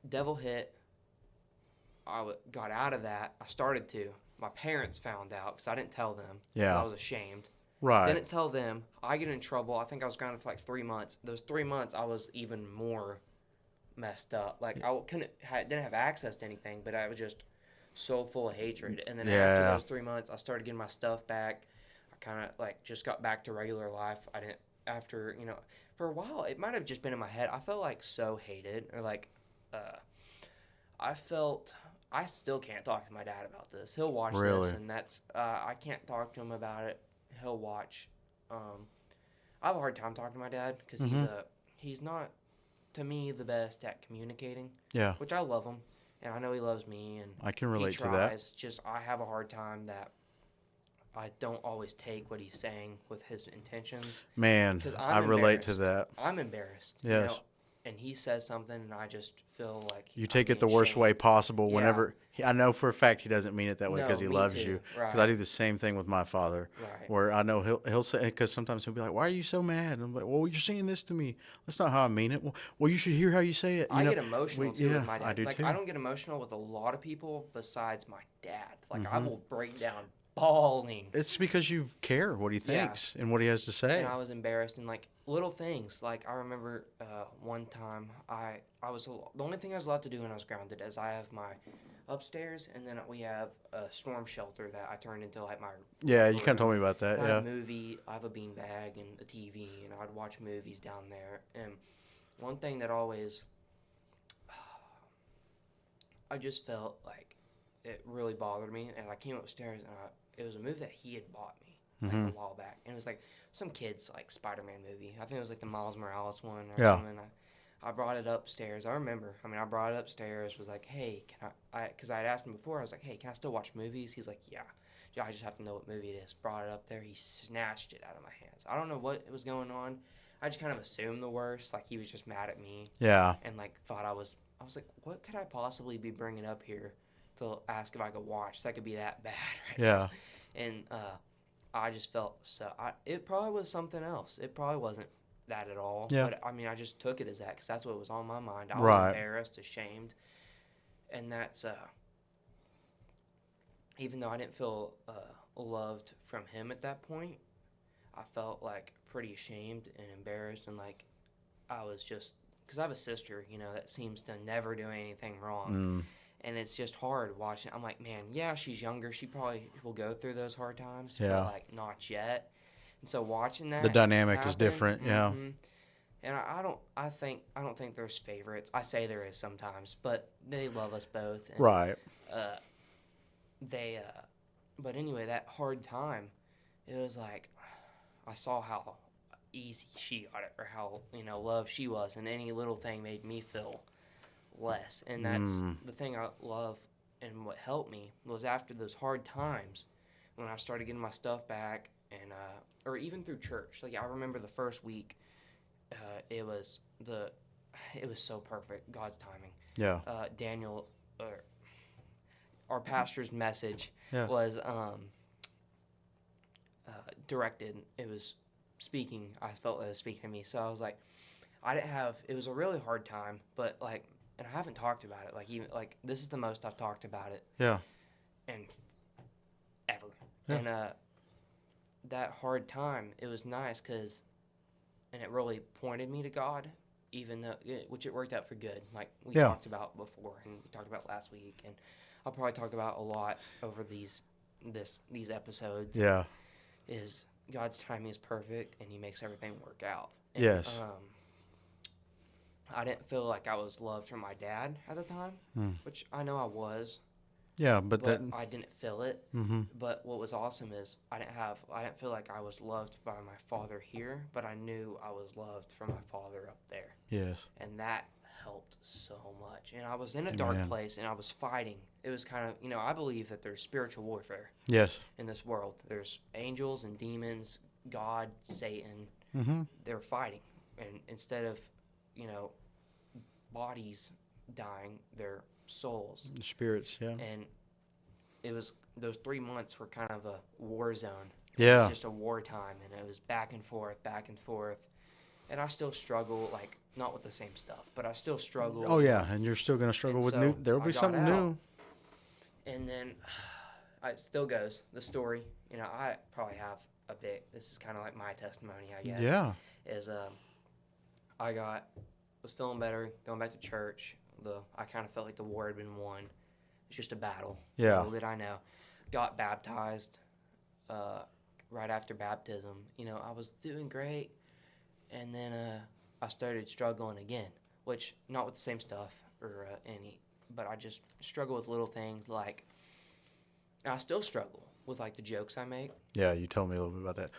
Speaker 1: Devil hit. Got out of that. I started to. My parents found out because I didn't tell them. 'Cause
Speaker 2: Yeah.
Speaker 1: I was ashamed.
Speaker 2: Right.
Speaker 1: Didn't tell them. I get in trouble. I think I was grounded for like 3 months. Those 3 months, I was even more messed up. Like didn't have access to anything, but I was just so full of hatred. And then after
Speaker 2: Yeah.
Speaker 1: those 3 months, I started getting my stuff back. I kind of like just got back to regular life. I didn't after for a while. It might have just been in my head. I felt like so hated, or like I still can't talk to my dad about this. He'll watch
Speaker 2: Really?
Speaker 1: this, and that's I can't talk to him about it. He'll watch. I have a hard time talking to my dad because he's not, to me, the best at communicating.
Speaker 2: Yeah.
Speaker 1: Which I love him, and I know he loves me, and
Speaker 2: I can
Speaker 1: he
Speaker 2: relate to
Speaker 1: tries.
Speaker 2: that.
Speaker 1: Just I have a hard time that I don't always take what he's saying with his intentions.
Speaker 2: Man,
Speaker 1: 'Cause
Speaker 2: I
Speaker 1: I'm
Speaker 2: relate to
Speaker 1: embarrassed.
Speaker 2: that.
Speaker 1: I'm embarrassed.
Speaker 2: Yes.
Speaker 1: And he says something, and I just feel like
Speaker 2: You
Speaker 1: I'm
Speaker 2: take it the
Speaker 1: being
Speaker 2: worst
Speaker 1: shamed.
Speaker 2: way possible.
Speaker 1: Yeah.
Speaker 2: Whenever I know for a fact he doesn't mean it that way
Speaker 1: No,
Speaker 2: because he
Speaker 1: me
Speaker 2: loves
Speaker 1: too.
Speaker 2: you.
Speaker 1: Right.
Speaker 2: Because I do the same thing with my father.
Speaker 1: Right.
Speaker 2: Where I know he'll say, because sometimes he'll be like, "Why are you so mad?" And I'm like, "Well, you're saying this to me. That's not how I mean it." Well, you should hear how you say it.
Speaker 1: I get emotional too
Speaker 2: yeah,
Speaker 1: with my dad.
Speaker 2: I do
Speaker 1: like
Speaker 2: too.
Speaker 1: I don't get emotional with a lot of people besides my dad. Like I
Speaker 2: Mhm.
Speaker 1: will break down bawling.
Speaker 2: It's because you care what he
Speaker 1: Yeah.
Speaker 2: thinks and what he has to say.
Speaker 1: And I was embarrassed, and like little things. Like I remember one time I was the only thing I was allowed to do when I was grounded is I have my upstairs, and then we have a storm shelter that I turned into like my
Speaker 2: Yeah, you
Speaker 1: room.
Speaker 2: kind of told me about that.
Speaker 1: I
Speaker 2: Yeah.
Speaker 1: have a movie. I have a beanbag and a TV, and I'd watch movies down there. And one thing that always, I just felt like it really bothered me, and I came upstairs, and it was a movie that he had bought me
Speaker 2: Mm-hmm.
Speaker 1: a while back, and it was like some kids like Spider-Man movie. I think it was like the Miles Morales one or
Speaker 2: Yeah.
Speaker 1: something. I brought it upstairs. I remember. I mean, I brought it upstairs. Was like, hey, can I? Because I had asked him before. I was like, hey, can I still watch movies? He's like, yeah. Yeah, I just have to know what movie it is. Brought it up there. He snatched it out of my hands. I don't know what was going on. I just kind of assumed the worst. Like he was just mad at me
Speaker 2: Yeah.
Speaker 1: and like thought I was like, what could I possibly be bringing up here to ask if I could watch that could be that bad right
Speaker 2: Yeah.
Speaker 1: now? And I just felt it probably was something else. It probably wasn't that at all.
Speaker 2: Yeah.
Speaker 1: But I mean, I just took it as that because that's what was on my mind. I was
Speaker 2: Right.
Speaker 1: embarrassed, ashamed, and that's even though I didn't feel loved from him at that point, I felt like pretty ashamed and embarrassed, and like I was just because I have a sister, that seems to never do anything wrong, and it's just hard watching. I'm like, man, yeah, she's younger, she probably will go through those hard times,
Speaker 2: Yeah.
Speaker 1: but like not yet. And so watching that,
Speaker 2: The dynamic is
Speaker 1: happen,
Speaker 2: different. Yeah.
Speaker 1: And I don't think there's favorites. I say there is sometimes, but they love us both. And,
Speaker 2: Right.
Speaker 1: They, but anyway, that hard time, it was like, I saw how easy she got it, or how loved she was, and any little thing made me feel less. And that's the thing I love, and what helped me was after those hard times, when I started getting my stuff back, and or even through church. Like I remember the first week, it was so perfect, God's timing.
Speaker 2: Yeah.
Speaker 1: Daniel, our pastor's message
Speaker 2: Yeah.
Speaker 1: was directed. It was speaking. I felt it was speaking to me. So I was like, it was a really hard time, but like, and I haven't talked about it. Like even like this is the most I've talked about it
Speaker 2: Yeah.
Speaker 1: in ever.
Speaker 2: Yeah.
Speaker 1: And that hard time, it was nice and it really pointed me to God, even though which it worked out for good. Like we
Speaker 2: Yeah.
Speaker 1: talked about before, and we talked about last week, and I'll probably talk about a lot over these episodes.
Speaker 2: Yeah.
Speaker 1: Is God's timing is perfect, and He makes everything work out. And,
Speaker 2: Yes.
Speaker 1: I didn't feel like I was loved from my dad at the time, which I know I was,
Speaker 2: Yeah. But
Speaker 1: but
Speaker 2: that.
Speaker 1: I didn't feel it.
Speaker 2: Mm-hmm.
Speaker 1: But what was awesome is I didn't feel like I was loved by my father here, but I knew I was loved from my father up there,
Speaker 2: Yes.
Speaker 1: and that helped so much. And I was in a dark
Speaker 2: Amen.
Speaker 1: place, and I was fighting. It was kind of I believe that there's spiritual warfare
Speaker 2: Yes.
Speaker 1: in this world. There's angels and demons, God, Satan.
Speaker 2: Mm-hmm.
Speaker 1: They're fighting, and instead of bodies dying, their souls.
Speaker 2: Spirits. Yeah.
Speaker 1: And it was those 3 months were kind of a war zone. It
Speaker 2: Yeah.
Speaker 1: was just a wartime, and it was back and forth, and I still struggle, like not with the same stuff, but I still struggle.
Speaker 2: Oh yeah, and you're still gonna struggle
Speaker 1: And
Speaker 2: with
Speaker 1: so
Speaker 2: new. There'll
Speaker 1: I
Speaker 2: be
Speaker 1: got
Speaker 2: something
Speaker 1: out.
Speaker 2: new.
Speaker 1: And then it still goes. The story, I probably have a bit. This is kind of like my testimony, I guess.
Speaker 2: Yeah.
Speaker 1: Is was feeling better, going back to church. I kind of felt like the war had been won. It's just a battle.
Speaker 2: Yeah.
Speaker 1: Little did I know. Got baptized right after baptism. I was doing great, and then I started struggling again, which not with the same stuff or but I just struggle with little things like. I still struggle with like the jokes I make.
Speaker 2: Yeah. You told me a little bit about that.